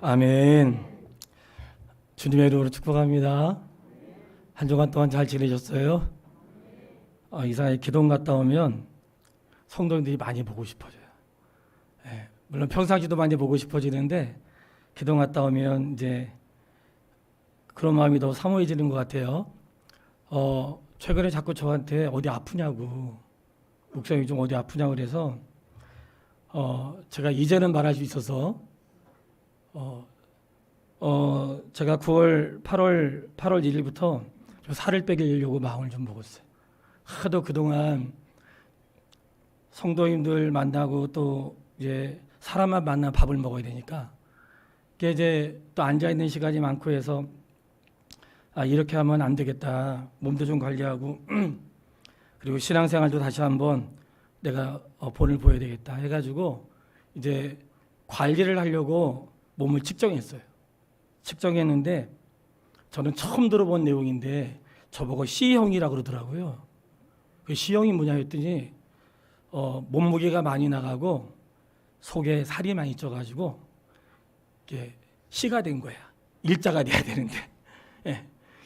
아멘. 주님의 이름으로 축복합니다. 한 주간 동안 잘 지내셨어요? 이상하게 기도원 갔다 오면 성도님들이 많이 보고 싶어져요. 물론 평상시도 많이 보고 싶어지는데 기도원 갔다 오면 이제 그런 마음이 더 사모해지는 것 같아요. 최근에 자꾸 저한테 어디 아프냐고, 목사님이 좀 어디 아프냐고 그래서 제가 이제는 말할 수 있어서 제가 8월 1일부터 좀 살을 빼려고 마음을 좀 먹었어요. 하도 그동안 성도님들 만나고 또 이제 사람만 만나 밥을 먹어야 되니까 이게 이제 또 앉아 있는 시간이 많고 해서 이렇게 하면 안 되겠다. 몸도 좀 관리하고 그리고 신앙생활도 다시 한번 내가 본을 보여야 되겠다 해가지고 이제 관리를 하려고 몸을 측정했어요. 측정했는데 저는 처음 들어본 내용인데 저보고 C형이라고 그러더라고요. 그 C형이 뭐냐 했더니 몸무게가 많이 나가고 속에 살이 많이 쪄가지고 이게 C가 된 거야. 일자가 돼야 되는데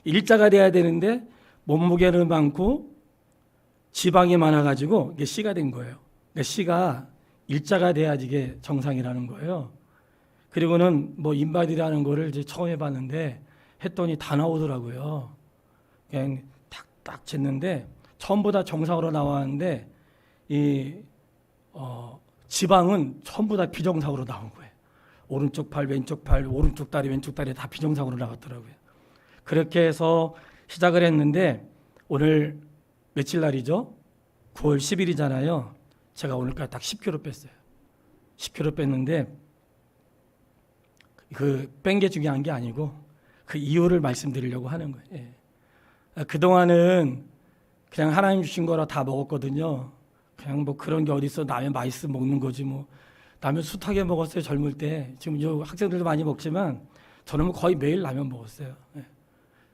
일자가 돼야 되는데 몸무게는 많고 지방이 많아가지고 이게 C가 된 거예요. 그러니까 C가 일자가 돼야지 이게 정상이라는 거예요. 그리고는 뭐 인바디라는 거를 이제 처음 해봤는데 했더니 다 나오더라고요. 그냥 탁탁 쟀는데 처음보다 정상으로 나왔는데 이 지방은 전부 다 비정상으로 나온 거예요. 오른쪽 팔, 왼쪽 팔, 오른쪽 다리, 왼쪽 다리 다 비정상으로 나왔더라고요. 그렇게 해서 시작을 했는데 오늘 며칠 날이죠? 9월 10일이잖아요. 제가 오늘까지 딱 10kg 뺐어요. 10kg 뺐는데 그 뺀 게 중요한 게 아니고 그 이유를 말씀드리려고 하는 거예요. 그동안은 그냥 하나님 주신 거라 다 먹었거든요. 그냥 뭐 그런 게 어딨어. 라면 맛있어 먹는 거지 뭐. 라면 숱하게 먹었어요. 젊을 때. 지금 학생들도 많이 먹지만 저는 뭐 거의 매일 라면 먹었어요.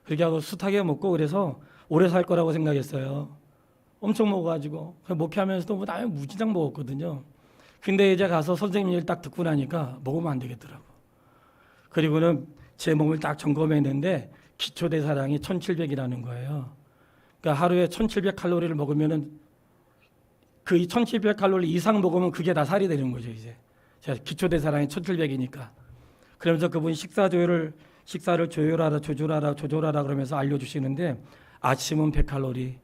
그렇게 하고 숱하게 먹고 그래서 오래 살 거라고 생각했어요. 엄청 먹어가지고 목회하면서도 뭐 라면 무지장 먹었거든요. 근데 이제 가서 선생님 일 딱 듣고 나니까 먹으면 안 되겠더라고. 그리고는 제 몸을 딱 점검했는데 기초대사량이 1700이라는 거예요. 그러니까 하루에 1700칼로리를 먹으면은 그 1700칼로리 이상 먹으면 그게 다 살이 되는 거죠, 이제. 제가 기초대사량이 1700이니까. 그러면서 그분이 식사를 조절하라 그러면서 알려주시는데 아침은 100칼로리,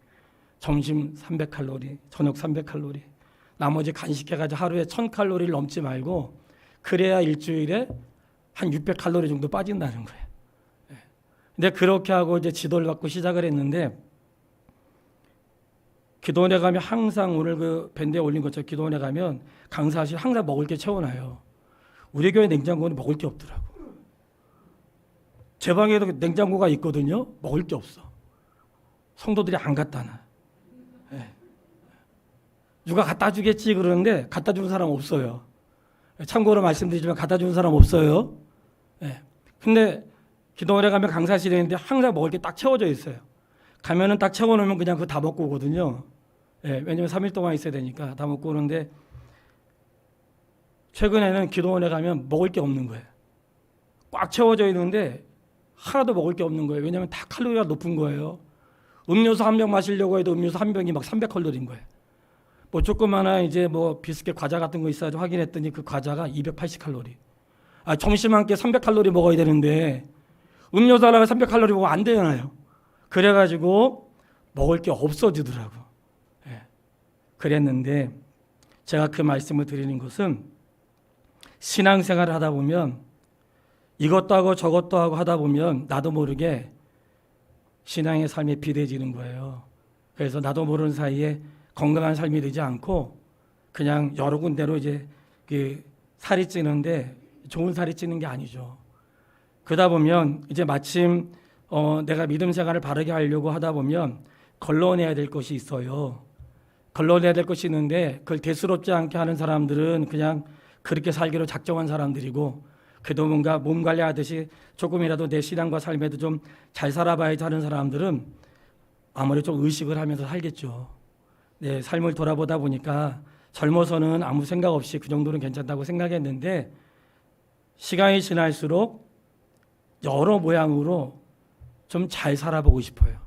점심 300칼로리, 저녁 300칼로리, 나머지 간식해가지고 하루에 1000칼로리를 넘지 말고 그래야 일주일에 한 600칼로리 정도 빠진다는 거예요. 근데 그렇게 하고 이제 지도를 받고 시작을 했는데 기도원에 가면 항상 오늘 그 밴드에 올린 것처럼 기도원에 가면 강사실 항상 먹을 게 채워놔요. 우리 교회 냉장고는 먹을 게 없더라고. 제 방에도 냉장고가 있거든요. 먹을 게 없어. 성도들이 안 갖다 놔. 누가 갖다 주겠지 그러는데 갖다 주는 사람 없어요. 참고로 말씀드리지만 갖다 주는 사람 없어요. 근데 기도원에 가면 강사실에 있는데 항상 먹을 게 딱 채워져 있어요. 가면은 딱 채워놓으면 그냥 그거 다 먹고 오거든요. 왜냐면 3일 동안 있어야 되니까 다 먹고 오는데 최근에는 기도원에 가면 먹을 게 없는 거예요. 꽉 채워져 있는데 하나도 먹을 게 없는 거예요. 왜냐면 다 칼로리가 높은 거예요. 음료수 한 병 마시려고 해도 음료수 한 병이 막 300칼로리인 거예요. 뭐 조그마한 이제 뭐 비스켓 과자 같은 거 있어가지고 확인했더니 그 과자가 280칼로리. 점심 한 끼 300칼로리 먹어야 되는데 음료수 하나가 300칼로리 먹으면 안 되잖아요. 그래가지고 먹을 게 없어지더라고. 그랬는데 제가 그 말씀을 드리는 것은 신앙생활을 하다 보면 이것도 하고 저것도 하고 하다 보면 나도 모르게 신앙의 삶에 비대해지는 거예요. 그래서 나도 모르는 사이에 건강한 삶이 되지 않고 그냥 여러 군데로 이제 그 살이 찌는데 좋은 살이 찌는 게 아니죠. 그러다 보면 이제 마침 내가 믿음 생활을 바르게 하려고 하다 보면 걸러내야 될 것이 있어요. 걸러내야 될 것이 있는데 그걸 대수롭지 않게 하는 사람들은 그냥 그렇게 살기로 작정한 사람들이고 그래도 뭔가 몸 관리하듯이 조금이라도 내 신앙과 삶에도 좀 잘 살아봐야지 하는 사람들은 아무래도 좀 의식을 하면서 살겠죠. 네, 삶을 돌아보다 보니까 젊어서는 아무 생각 없이 그 정도는 괜찮다고 생각했는데 시간이 지날수록 여러 모양으로 좀 잘 살아보고 싶어요.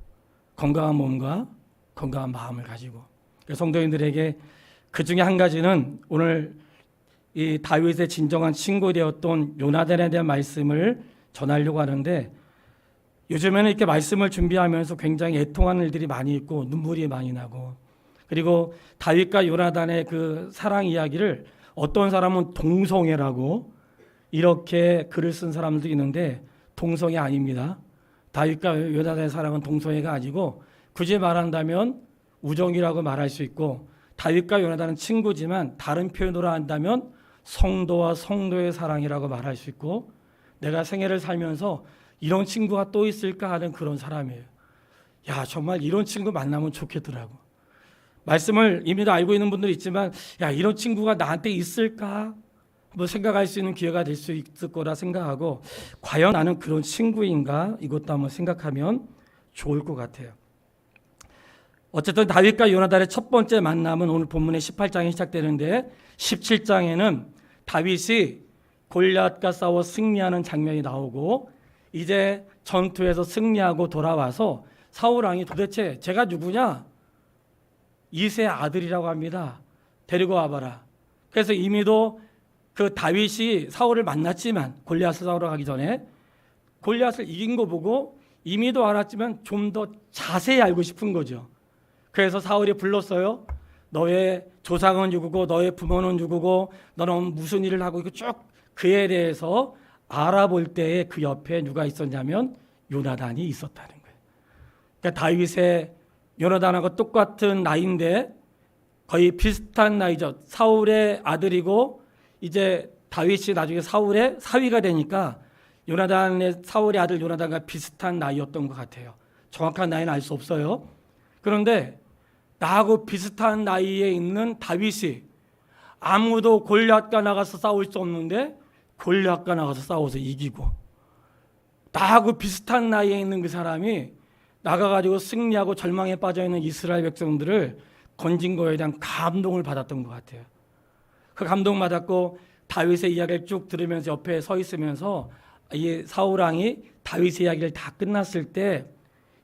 건강한 몸과 건강한 마음을 가지고. 성도님들에게 그 중에 한 가지는 오늘 이 다윗의 진정한 친구 되었던 요나단에 대한 말씀을 전하려고 하는데, 요즘에는 이렇게 말씀을 준비하면서 굉장히 애통하는 일들이 많이 있고 눈물이 많이 나고, 그리고 다윗과 요나단의 그 사랑 이야기를 어떤 사람은 동성애라고 이렇게 글을 쓴 사람들도 있는데, 동성애 아닙니다. 다윗과 요나단의 사랑은 동성애가 아니고, 굳이 말한다면 우정이라고 말할 수 있고, 다윗과 요나단은 친구지만 다른 표현으로 한다면 성도와 성도의 사랑이라고 말할 수 있고, 내가 생애를 살면서 이런 친구가 또 있을까 하는 그런 사람이에요. 야, 정말 이런 친구 만나면 좋겠더라고. 말씀을 이미 알고 있는 분들이 있지만, 야, 이런 친구가 나한테 있을까? 뭐 생각할 수 있는 기회가 될 수 있을 거라 생각하고, 과연 나는 그런 친구인가? 이것도 한번 생각하면 좋을 것 같아요. 어쨌든 다윗과 요나단의 첫 번째 만남은 오늘 본문의 18장에 시작되는데, 17장에는 다윗이 골리앗과 싸워 승리하는 장면이 나오고, 이제 전투에서 승리하고 돌아와서 사울 왕이 도대체 제가 누구냐? 이새의 아들이라고 합니다. 데리고 와봐라. 그래서 이미도 그 다윗이 사울을 만났지만, 골리앗을 싸우러 가기 전에 골리앗을 이긴 거 보고 이미도 알았지만 좀 더 자세히 알고 싶은 거죠. 그래서 사울이 불렀어요. 너의 조상은 누구고 너의 부모는 누구고 너는 무슨 일을 하고, 이거 쭉 그에 대해서 알아볼 때에 그 옆에 누가 있었냐면 요나단이 있었다는 거예요. 그러니까 다윗의 요나단하고 똑같은 나이인데 거의 비슷한 나이죠. 사울의 아들이고, 이제 다윗이 나중에 사울의 사위가 되니까 요나단의 사울의 아들 요나단과 비슷한 나이였던 것 같아요. 정확한 나이는 알 수 없어요. 그런데 나하고 비슷한 나이에 있는 다윗이 아무도 골리앗과 나가서 싸울 수 없는데 골리앗과 나가서 싸워서 이기고, 나하고 비슷한 나이에 있는 그 사람이 나가가지고 승리하고 절망에 빠져있는 이스라엘 백성들을 건진 거에 대한 감동을 받았던 것 같아요. 그 감동 받았고, 다윗의 이야기를 쭉 들으면서 옆에 서 있으면서 이 사울왕이 다윗의 이야기를 다 끝났을 때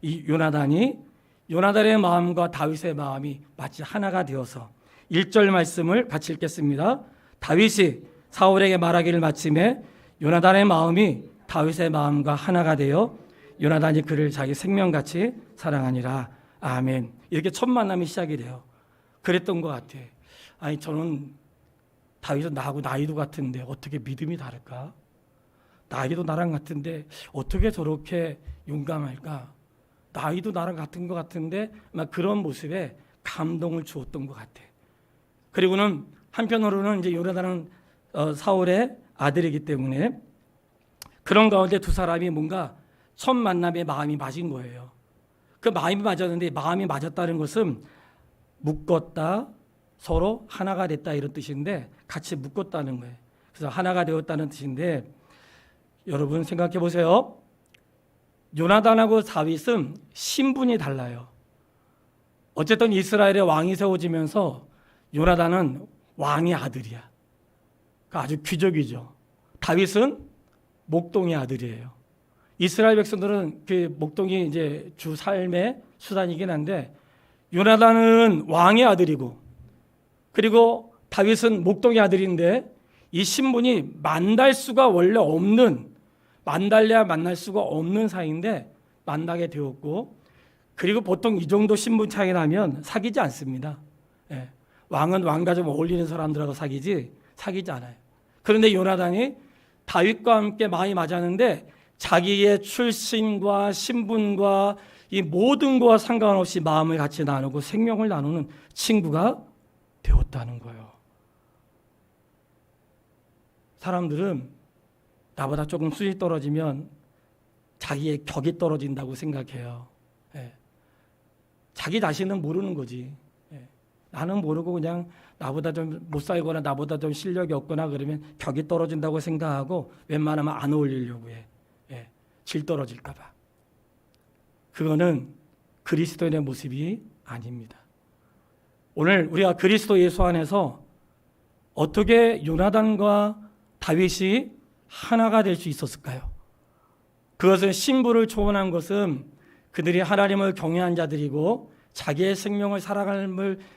이 요나단의 마음과 다윗의 마음이 마치 하나가 되어서 1절 말씀을 같이 읽겠습니다. 다윗이 사울에게 말하기를 마침에 요나단의 마음이 다윗의 마음과 하나가 되어 요나단이 그를 자기 생명같이 사랑하니라. 아멘. 이렇게 첫 만남이 시작이 돼요. 그랬던 것 같아. 아니, 저는 다윗은 나하고 나이도 같은데 어떻게 믿음이 다를까? 나이도 나랑 같은데 어떻게 저렇게 용감할까? 나이도 나랑 같은 것 같은데 막 그런 모습에 감동을 주었던 것 같아. 그리고는 한편으로는 이제 요나단은 사울의 아들이기 때문에 그런 가운데 두 사람이 뭔가 첫 만남에 마음이 맞은 거예요. 그 마음이 맞았는데, 마음이 맞았다는 것은 묶었다, 서로 하나가 됐다 이런 뜻인데, 같이 묶었다는 거예요. 그래서 하나가 되었다는 뜻인데, 여러분 생각해 보세요. 요나단하고 다윗은 신분이 달라요. 어쨌든 이스라엘의 왕이 세워지면서 요나단은 왕의 아들이야. 그러니까 아주 귀족이죠. 다윗은 목동의 아들이에요. 이스라엘 백성들은 그 목동이 이제 주 삶의 수단이긴 한데, 요나단은 왕의 아들이고, 그리고 다윗은 목동의 아들인데, 이 신분이 만날 수가 원래 없는, 만날래야 만날 수가 없는 사이인데 만나게 되었고, 그리고 보통 이 정도 신분 차이 나면 사귀지 않습니다. 예. 왕은 왕과 좀 어울리는 사람들하고 사귀지 않아요. 그런데 요나단이 다윗과 함께 마음이 맞았는데, 자기의 출신과 신분과 이 모든 것과 상관없이 마음을 같이 나누고 생명을 나누는 친구가 되었다는 거예요. 사람들은 나보다 조금 수준이 떨어지면 자기의 격이 떨어진다고 생각해요. 예. 자기 자신은 모르는 거지. 예. 나는 모르고 그냥 나보다 좀 못 살거나 나보다 좀 실력이 없거나 그러면 격이 떨어진다고 생각하고 웬만하면 안 어울리려고 해. 예. 질 떨어질까 봐. 그거는 그리스도인의 모습이 아닙니다. 오늘 우리가 그리스도 예수 안에서 어떻게 요나단과 다윗이 하나가 될 수 있었을까요? 그것은 신부를 초원한 것은 그들이 하나님을 경외한 자들이고 자기의 생명을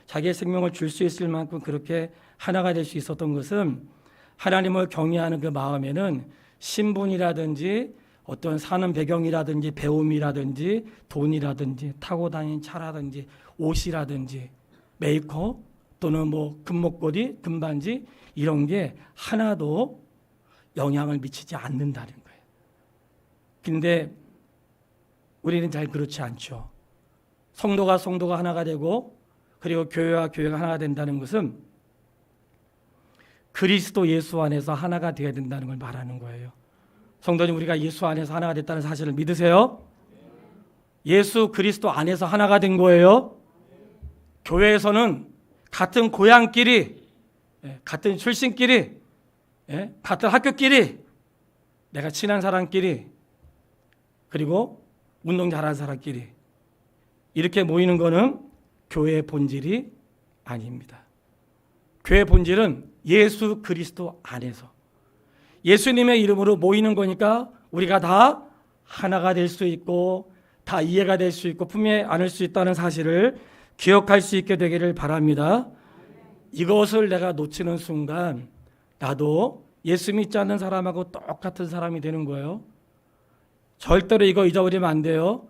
자기의 생명을 줄 수 있을 만큼 그렇게 하나가 될 수 있었던 것은 하나님을 경외하는 그 마음에는 신분이라든지 어떤 사는 배경이라든지 배움이라든지 돈이라든지 타고 다니는 차라든지 옷이라든지 메이크업 또는 뭐 금목걸이, 금반지 이런 게 하나도 영향을 미치지 않는다는 거예요. 근데 우리는 잘 그렇지 않죠. 성도가 하나가 되고 그리고 교회와 교회가 하나가 된다는 것은 그리스도 예수 안에서 하나가 되어야 된다는 걸 말하는 거예요. 성도님, 우리가 예수 안에서 하나가 됐다는 사실을 믿으세요? 예수 그리스도 안에서 하나가 된 거예요. 교회에서는 같은 고향끼리, 같은 출신끼리, 같은 학교끼리, 내가 친한 사람끼리, 그리고 운동 잘하는 사람끼리 이렇게 모이는 거는 교회의 본질이 아닙니다. 교회의 본질은 예수 그리스도 안에서 예수님의 이름으로 모이는 거니까 우리가 다 하나가 될 수 있고 다 이해가 될 수 있고 품에 안을 수 있다는 사실을 기억할 수 있게 되기를 바랍니다. 이것을 내가 놓치는 순간 나도 예수 믿지 않는 사람하고 똑같은 사람이 되는 거예요. 절대로 이거 잊어버리면 안 돼요.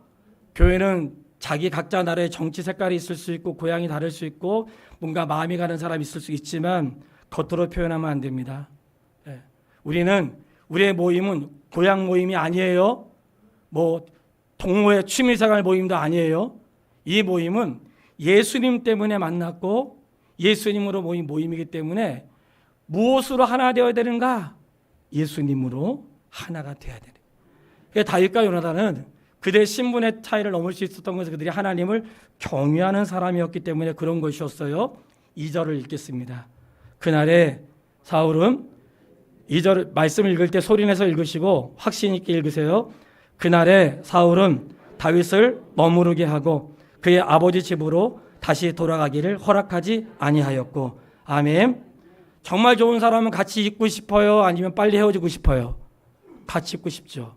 교회는 자기 각자 나라의 정치 색깔이 있을 수 있고 고향이 다를 수 있고 뭔가 마음이 가는 사람이 있을 수 있지만 겉으로 표현하면 안 됩니다. 우리의 모임은 고향 모임이 아니에요. 뭐 동호회 취미생활 모임도 아니에요. 이 모임은 예수님 때문에 만났고 예수님으로 모인 모임이기 때문에 무엇으로 하나 되어야 되는가? 예수님으로 하나가 되어야 되는. 다윗과 요나단은 그들의 신분의 차이를 넘을 수 있었던 것은 그들이 하나님을 경외하는 사람이었기 때문에 그런 것이었어요. 2절을 읽겠습니다. 그날에 사울은 2절 말씀을 읽을 때 소리내서 읽으시고 확신 있게 읽으세요. 그날에 사울은 다윗을 머무르게 하고 그의 아버지 집으로 다시 돌아가기를 허락하지 아니하였고. 아멘. 정말 좋은 사람은 같이 있고 싶어요? 아니면 빨리 헤어지고 싶어요? 같이 있고 싶죠.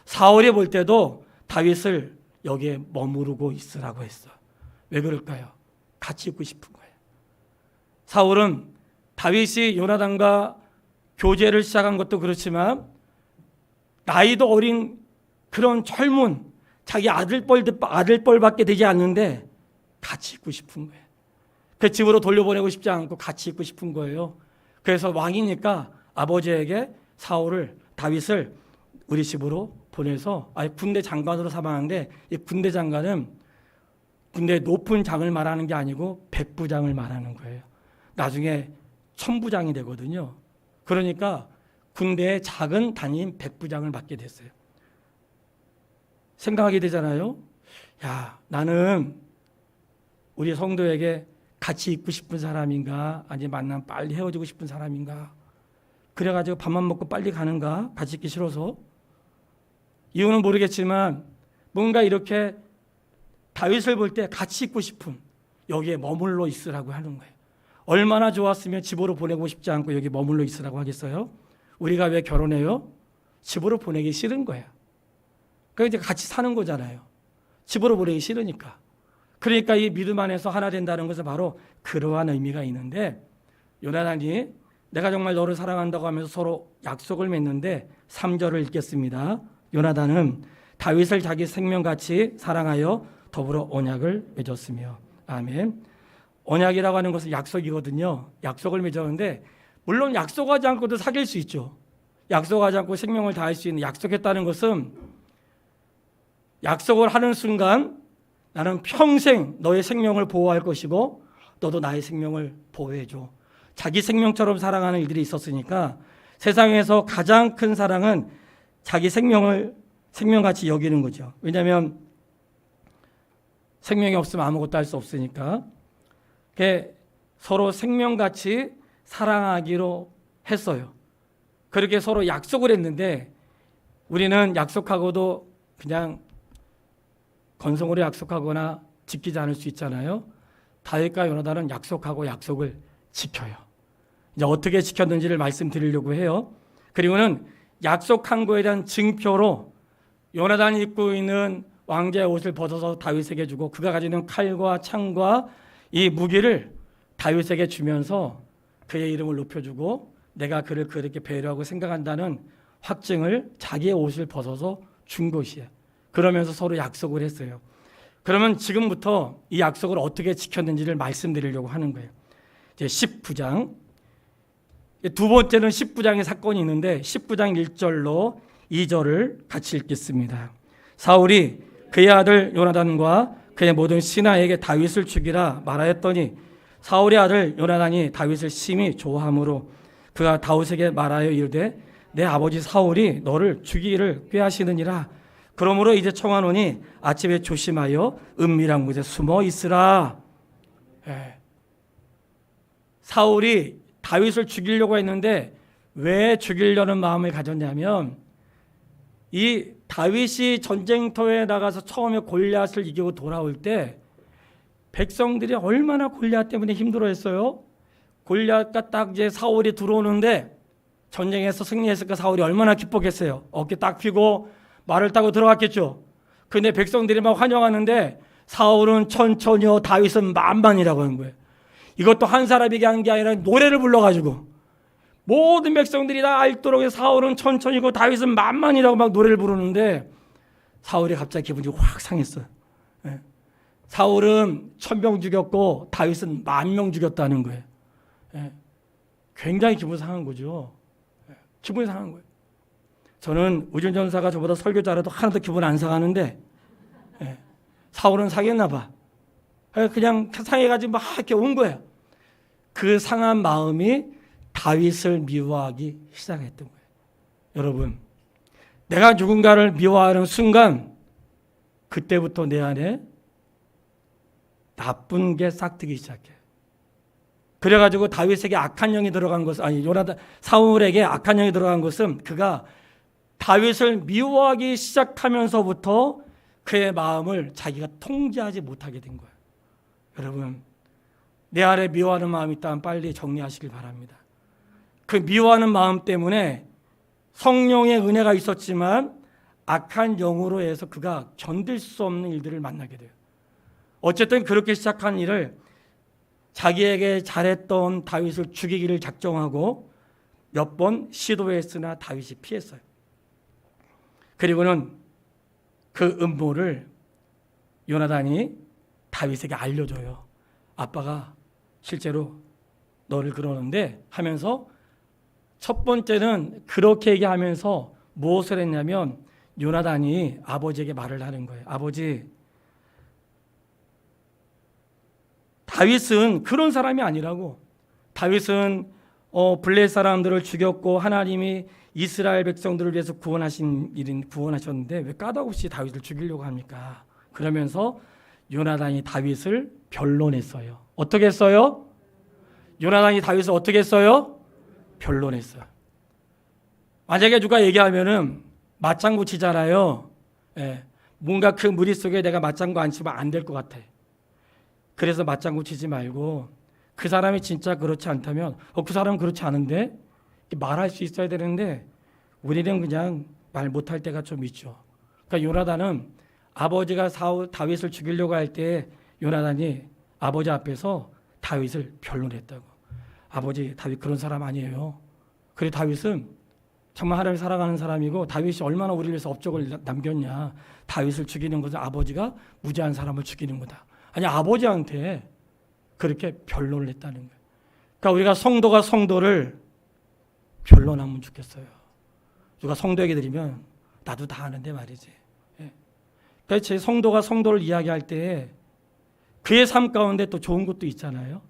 사울이 볼 때도 다윗을 여기에 머무르고 있으라고 했어. 왜 그럴까요? 같이 있고 싶은 거예요. 사울은 다윗이 요나단과 교제를 시작한 것도 그렇지만 나이도 어린 그런 젊은 자기 아들뻘밖에 되지 않는데 같이 있고 싶은 거예요. 그 집으로 돌려보내고 싶지 않고 같이 있고 싶은 거예요. 그래서 왕이니까 아버지에게 다윗을 우리 집으로 보내서 군대 장관으로 삼았는데 이 군대 장관은 군대 높은 장을 말하는 게 아니고 백부장을 말하는 거예요. 나중에 천부장이 되거든요. 그러니까 군대의 작은 단임 백부장을 맡게 됐어요. 생각하게 되잖아요. 야, 나는 우리 성도에게 같이 있고 싶은 사람인가 아니면 만나면 빨리 헤어지고 싶은 사람인가 그래가지고 밥만 먹고 빨리 가는가 같이 있기 싫어서 이유는 모르겠지만 뭔가 이렇게 다윗을 볼 때 같이 있고 싶은 여기에 머물러 있으라고 하는 거예요. 얼마나 좋았으면 집으로 보내고 싶지 않고 여기 머물러 있으라고 하겠어요? 우리가 왜 결혼해요? 집으로 보내기 싫은 거야. 그러니까 이제 같이 사는 거잖아요. 집으로 보내기 싫으니까. 그러니까 이 믿음 안에서 하나 된다는 것은 바로 그러한 의미가 있는데 요나단이 내가 정말 너를 사랑한다고 하면서 서로 약속을 맺는데 3절을 읽겠습니다. 요나단은 다윗을 자기 생명같이 사랑하여 더불어 언약을 맺었으며. 아멘. 언약이라고 하는 것은 약속이거든요. 약속을 맺었는데 물론 약속하지 않고도 사귈 수 있죠. 약속하지 않고 생명을 다할 수 있는 약속했다는 것은 약속을 하는 순간 나는 평생 너의 생명을 보호할 것이고 너도 나의 생명을 보호해줘. 자기 생명처럼 사랑하는 일들이 있었으니까 세상에서 가장 큰 사랑은 자기 생명을 생명같이 여기는 거죠. 왜냐하면 생명이 없으면 아무것도 할 수 없으니까. 서로 생명같이 사랑하기로 했어요. 그렇게 서로 약속을 했는데 우리는 약속하고도 그냥 건성으로 약속하거나 지키지 않을 수 있잖아요. 다윗과 요나단은 약속하고 약속을 지켜요. 이제 어떻게 지켰는지를 말씀드리려고 해요. 그리고는 약속한 거에 대한 증표로 요나단이 입고 있는 왕자의 옷을 벗어서 다윗에게 주고 그가 가지는 칼과 창과 이 무기를 다윗에게 주면서 그의 이름을 높여주고 내가 그를 그렇게 배려하고 생각한다는 확증을 자기의 옷을 벗어서 준 것이에요. 그러면서 서로 약속을 했어요. 그러면 지금부터 이 약속을 어떻게 지켰는지를 말씀드리려고 하는 거예요. 이제 19장. 두 번째는 19장의 사건이 있는데 19장 1절로 2절을 같이 읽겠습니다. 사울이 그의 아들 요나단과 그의 모든 신하에게 다윗을 죽이라 말하였더니 사울의 아들 요나단이 다윗을 심히 좋아하므로 그가 다윗에게 말하여 이르되 내 아버지 사울이 너를 죽이기를 꾀하시느니라. 그러므로 이제 청하노니 아침에 조심하여 은밀한 곳에 숨어 있으라. 사울이 다윗을 죽이려고 했는데 왜 죽이려는 마음을 가졌냐면 이 다윗이 전쟁터에 나가서 처음에 골리앗을 이기고 돌아올 때 백성들이 얼마나 골리앗 때문에 힘들어했어요. 골리앗과 딱 이제 사울이 들어오는데 전쟁에서 승리했을까 사울이 얼마나 기뻤겠어요. 어깨 딱 펴고 말을 타고 들어갔겠죠. 근데 백성들이 막 환영하는데 사울은 천천히요 다윗은 만만이라고 하는 거예요. 이것도 한 사람에게 한 게 아니라 노래를 불러가지고 모든 백성들이 다 알도록 사울은 천천히고 다윗은 만만이라고 막 노래를 부르는데 사울이 갑자기 기분이 확 상했어요. 사울은 1000명 죽였고 다윗은 10,000명 죽였다는 거예요. 굉장히 기분 상한 거죠. 기분이 상한 거예요. 저는 우준전사가 저보다 설교 잘해도 하나도 기분 안 상하는데 사울은 상했나 봐. 그냥 상해가지고 막 이렇게 온 거예요. 그 상한 마음이 다윗을 미워하기 시작했던 거예요. 여러분, 내가 누군가를 미워하는 순간 그때부터 내 안에 나쁜 게 싹트기 시작해요. 그래가지고 다윗에게 악한 영이 들어간 것은 사울에게 악한 영이 들어간 것은 그가 다윗을 미워하기 시작하면서부터 그의 마음을 자기가 통제하지 못하게 된 거예요. 여러분, 내 안에 미워하는 마음이 있다면 빨리 정리하시길 바랍니다. 그 미워하는 마음 때문에 성령의 은혜가 있었지만 악한 영으로 해서 그가 견딜 수 없는 일들을 만나게 돼요. 어쨌든 그렇게 시작한 일을 자기에게 잘했던 다윗을 죽이기를 작정하고 몇 번 시도했으나 다윗이 피했어요. 그리고는 그 음모를 요나단이 다윗에게 알려줘요. 아빠가 실제로 너를 그러는데 하면서 첫 번째는 그렇게 얘기하면서 무엇을 했냐면 요나단이 아버지에게 말을 하는 거예요. 아버지, 다윗은 그런 사람이 아니라고. 다윗은 블레 사람들을 죽였고 하나님이 이스라엘 백성들을 위해서 구원하셨는데 왜 까닭없이 다윗을 죽이려고 합니까? 그러면서 요나단이 다윗을 변론했어요. 어떻게 했어요? 요나단이 다윗을 어떻게 했어요? 변론했어요. 만약에 누가 얘기하면은 맞장구 치잖아요. 뭔가 그 무리 속에 내가 맞장구 안 치면 안 될 것 같아. 그래서 맞장구 치지 말고 그 사람이 진짜 그렇지 않다면 그 사람은 그렇지 않은데 말할 수 있어야 되는데 우리는 그냥 말 못할 때가 좀 있죠. 그러니까 요나단은 아버지가 다윗을 죽이려고 할 때 요나단이 아버지 앞에서 다윗을 변론했다고. 아버지, 다윗 그런 사람 아니에요. 그래 다윗은 정말 하나님을 사랑하는 사람이고 다윗이 얼마나 우리를 위해서 업적을 남겼냐. 다윗을 죽이는 것은 아버지가 무지한 사람을 죽이는 거다. 아니 아버지한테 그렇게 변론을 했다는 거예요. 그러니까 우리가 성도가 성도를 변론하면 좋겠어요. 누가 성도에게 드리면 나도 다 아는데 말이지. 그러니까 제 성도가 성도를 이야기할 때 그의 삶 가운데 또 좋은 것도 있잖아요.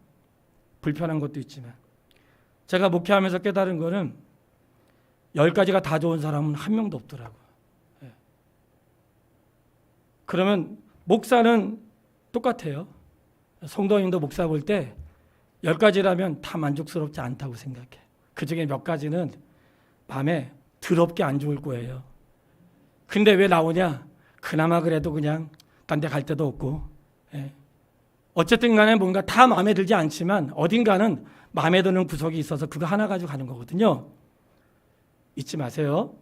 불편한 것도 있지만 제가 목회하면서 깨달은 거는 10가지가 다 좋은 사람은 한 명도 없더라고요. 그러면 목사는 똑같아요. 성도님도 목사 볼 때 10가지라면 다 만족스럽지 않다고 생각해. 그중에 몇 가지는 마음에 더럽게 안 좋을 거예요. 근데 왜 나오냐? 그나마 그래도 그냥 딴 데 갈 데도 없고 어쨌든 간에 뭔가 다 마음에 들지 않지만 어딘가는 마음에 드는 구석이 있어서 그거 하나 가지고 가는 거거든요. 잊지 마세요.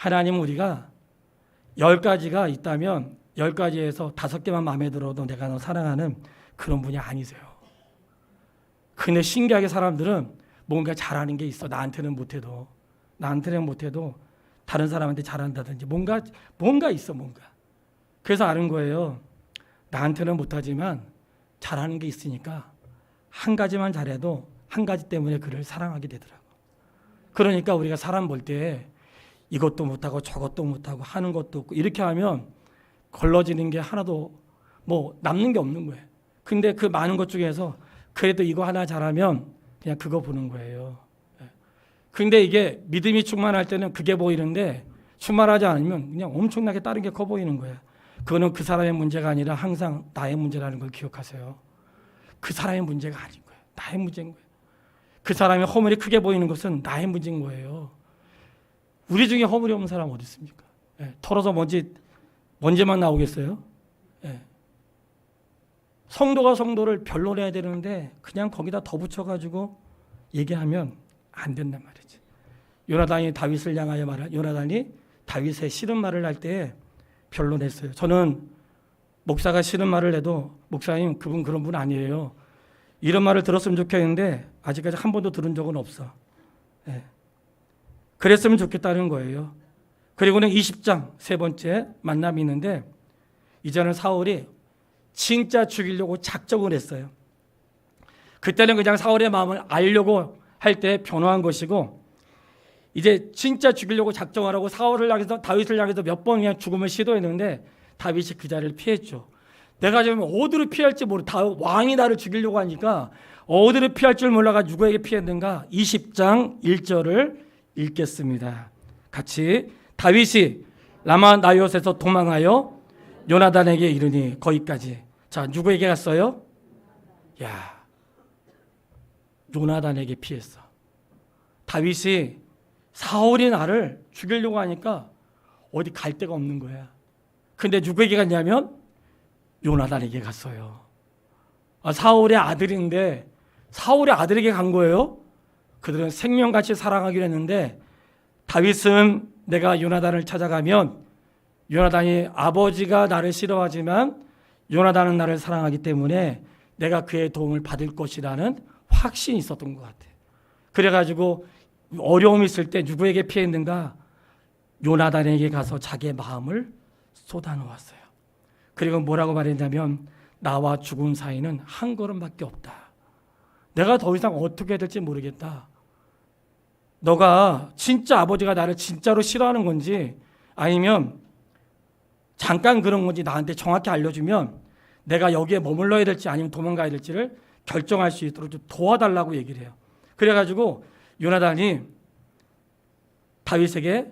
하나님은 우리가 10가지가 있다면 10가지에서 5개만 마음에 들어도 내가 너 사랑하는 그런 분이 아니세요. 근데 신기하게 사람들은 뭔가 잘하는 게 있어. 나한테는 못해도 다른 사람한테 잘한다든지 뭔가 있어. 그래서 아는 거예요. 나한테는 못하지만 잘하는 게 있으니까 한 가지만 잘해도 한 가지 때문에 그를 사랑하게 되더라고. 그러니까 우리가 사람 볼 때 이것도 못하고 저것도 못하고 하는 것도 없고 이렇게 하면 걸러지는 게 하나도 남는 게 없는 거예요. 근데 그 많은 것 중에서 그래도 이거 하나 잘하면 그냥 그거 보는 거예요. 근데 이게 믿음이 충만할 때는 그게 보이는데 충만하지 않으면 그냥 엄청나게 다른 게 커 보이는 거예요. 그거는 그 사람의 문제가 아니라 항상 나의 문제라는 걸 기억하세요. 그 사람의 문제가 아닌 거예요. 나의 문제인 거예요. 그 사람의 허물이 크게 보이는 것은 나의 문제인 거예요. 우리 중에 허물이 없는 사람 어디 있습니까? 털어서 먼지만 나오겠어요? 성도가 성도를 변론해야 되는데 그냥 거기다 더 붙여가지고 얘기하면 안 된단 말이지. 요나단이 다윗을 향하여 요나단이 다윗의 싫은 말을 할 때 변론했어요. 저는 목사가 싫은 말을 해도 목사님 그분 그런 분 아니에요. 이런 말을 들었으면 좋겠는데 아직까지 한 번도 들은 적은 없어. 그랬으면 좋겠다는 거예요. 그리고는 20장 세 번째 만남이 있는데 이제는 사울이 진짜 죽이려고 작정을 했어요. 그때는 그냥 사울의 마음을 알려고 할 때 변호한 것이고 이제 진짜 죽이려고 작정하라고 사울을 향해서 다윗을 향해서 몇 번 그냥 죽음을 시도했는데 다윗이 그 자리를 피했죠. 내가 지금 어디로 피할지 왕이 나를 죽이려고 하니까 어디로 피할 줄 몰라가 누구에게 피했는가? 20장 1절을 읽겠습니다. 같이 다윗이 라마 나요스에서 도망하여 요나단에게 이르니 거기까지. 자, 누구에게 갔어요? 요나단에게 피했어. 다윗이 사울이 나를 죽이려고 하니까 어디 갈 데가 없는 거야. 근데 누구에게 갔냐면 요나단에게 갔어요. 사울의 아들인데 사울의 아들에게 간 거예요. 그들은 생명같이 사랑하기로 했는데 다윗은 내가 요나단을 찾아가면 요나단이 아버지가 나를 싫어하지만 요나단은 나를 사랑하기 때문에 내가 그의 도움을 받을 것이라는 확신이 있었던 것 같아요. 그래가지고 어려움이 있을 때 누구에게 피했는가? 요나단에게 가서 자기의 마음을 쏟아놓았어요. 그리고 뭐라고 말했냐면 나와 죽음 사이는 한 걸음밖에 없다. 내가 더 이상 어떻게 해야 될지 모르겠다. 너가 진짜 아버지가 나를 진짜로 싫어하는 건지 아니면 잠깐 그런 건지 나한테 정확히 알려주면 내가 여기에 머물러야 될지 아니면 도망가야 될지를 결정할 수 있도록 좀 도와달라고 얘기를 해요. 그래가지고 요나단이 다윗에게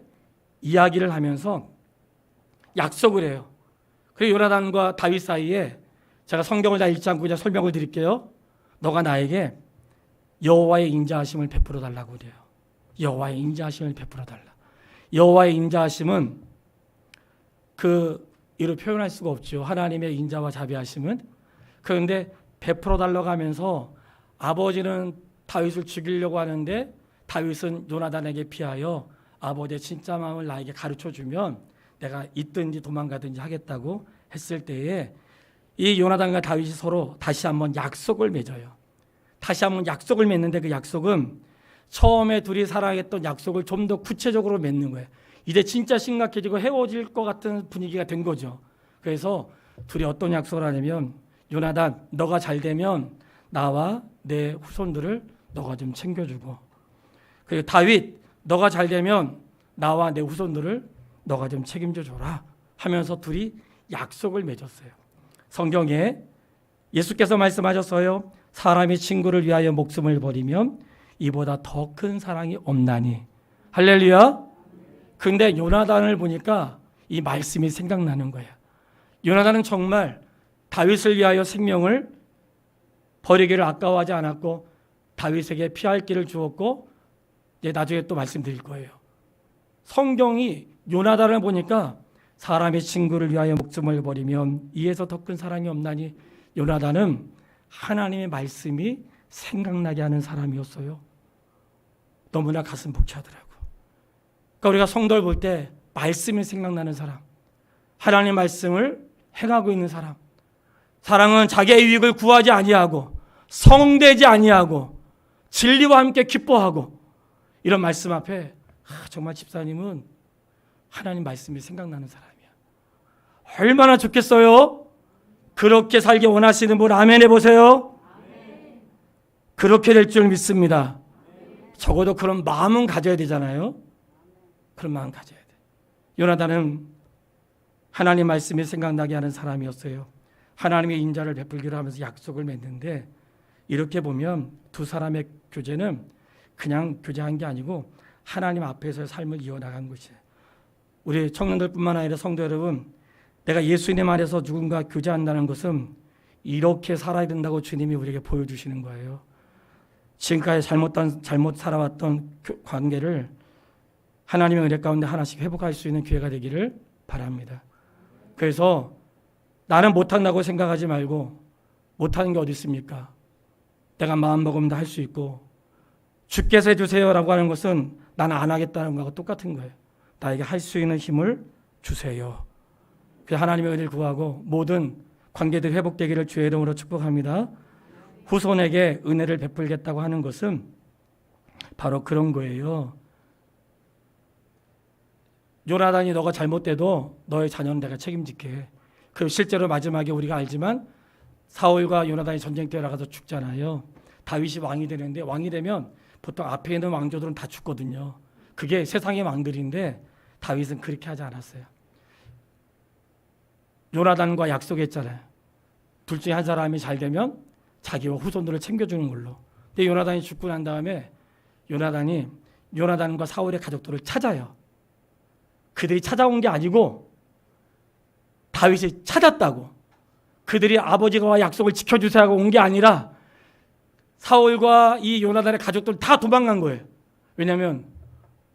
이야기를 하면서 약속을 해요. 그리고 요나단과 다윗 사이에 제가 성경을 다 읽지 않고 그냥 설명을 드릴게요. 너가 나에게 여호와의 인자하심을 베풀어 달라고 그래요. 여호와의 인자하심을 베풀어 달라. 여호와의 인자하심은 이로 표현할 수가 없죠. 하나님의 인자와 자비하심은. 그런데 베풀어 달라고 하면서 아버지는 다윗을 죽이려고 하는데 다윗은 요나단에게 피하여 아버지의 진짜 마음을 나에게 가르쳐주면 내가 있든지 도망가든지 하겠다고 했을 때에 이 요나단과 다윗이 서로 다시 한번 약속을 맺어요. 다시 한번 약속을 맺는데 그 약속은 처음에 둘이 사랑했던 약속을 좀 더 구체적으로 맺는 거예요. 이제 진짜 심각해지고 헤어질 것 같은 분위기가 된 거죠. 그래서 둘이 어떤 약속을 하냐면 요나단 너가 잘 되면 나와 내 후손들을 너가 좀 챙겨주고 그리고 다윗 너가 잘 되면 나와 내 후손들을 너가 좀 책임져 줘라 하면서 둘이 약속을 맺었어요. 성경에 예수께서 말씀하셨어요. 사람이 친구를 위하여 목숨을 버리면 이보다 더 큰 사랑이 없나니. 할렐루야. 근데 요나단을 보니까 이 말씀이 생각나는 거예요. 요나단은 정말 다윗을 위하여 생명을 버리기를 아까워하지 않았고 다윗에게 피할 길을 주었고 이제 나중에 또 말씀드릴 거예요. 성경이 요나단을 보니까 사람의 친구를 위하여 목숨을 버리면 이에서 더 큰 사랑이 없나니. 요나단은 하나님의 말씀이 생각나게 하는 사람이었어요. 너무나 가슴 벅차더라고. 그러니까 우리가 성도를 볼 때 말씀이 생각나는 사람, 하나님의 말씀을 행하고 있는 사람, 사랑은 자기의 유익을 구하지 아니하고 성되지 아니하고 진리와 함께 기뻐하고, 이런 말씀 앞에 정말 집사님은 하나님 말씀이 생각나는 사람이야. 얼마나 좋겠어요? 그렇게 살기 원하시는 분 아멘 해보세요. 그렇게 될 줄 믿습니다. 적어도 그런 마음은 가져야 되잖아요. 그런 마음 가져야 돼. 요나단은 하나님 말씀이 생각나게 하는 사람이었어요. 하나님의 인자를 베풀기로 하면서 약속을 맺는데, 이렇게 보면 두 사람의 교제는 그냥 교제한 게 아니고 하나님 앞에서의 삶을 이어나간 것이에요. 우리 청년들뿐만 아니라 성도 여러분, 내가 예수님 안에서 누군가 교제한다는 것은 이렇게 살아야 된다고 주님이 우리에게 보여주시는 거예요. 지금까지 잘못 살아왔던 관계를 하나님의 은혜 가운데 하나씩 회복할 수 있는 기회가 되기를 바랍니다. 그래서 나는 못한다고 생각하지 말고, 못하는 게 어디 있습니까? 내가 마음먹으면 다 할 수 있고, 주께서 해주세요라고 하는 것은 나는 안 하겠다는 거하고 똑같은 거예요. 나에게 할 수 있는 힘을 주세요. 하나님의 은혜를 구하고 모든 관계들이 회복되기를 주의 이름으로 축복합니다. 후손에게 은혜를 베풀겠다고 하는 것은 바로 그런 거예요. 요나단이 너가 잘못돼도 너의 자녀는 내가 책임질게. 그리고 실제로 마지막에 우리가 알지만 사울과 요나단이 전쟁터에 나가서 죽잖아요. 다윗이 왕이 되는데, 왕이 되면 보통 앞에 있는 왕조들은 다 죽거든요. 그게 세상의 왕들인데 다윗은 그렇게 하지 않았어요. 요나단과 약속했잖아요. 둘 중에 한 사람이 잘 되면 자기와 후손들을 챙겨주는 걸로. 근데 요나단이 죽고 난 다음에 요나단이 요나단과 사울의 가족들을 찾아요. 그들이 찾아온 게 아니고 다윗이 찾았다고. 그들이 아버지가 약속을 지켜주세요 하고 온 게 아니라 사울과 이 요나단의 가족들 다 도망간 거예요. 왜냐하면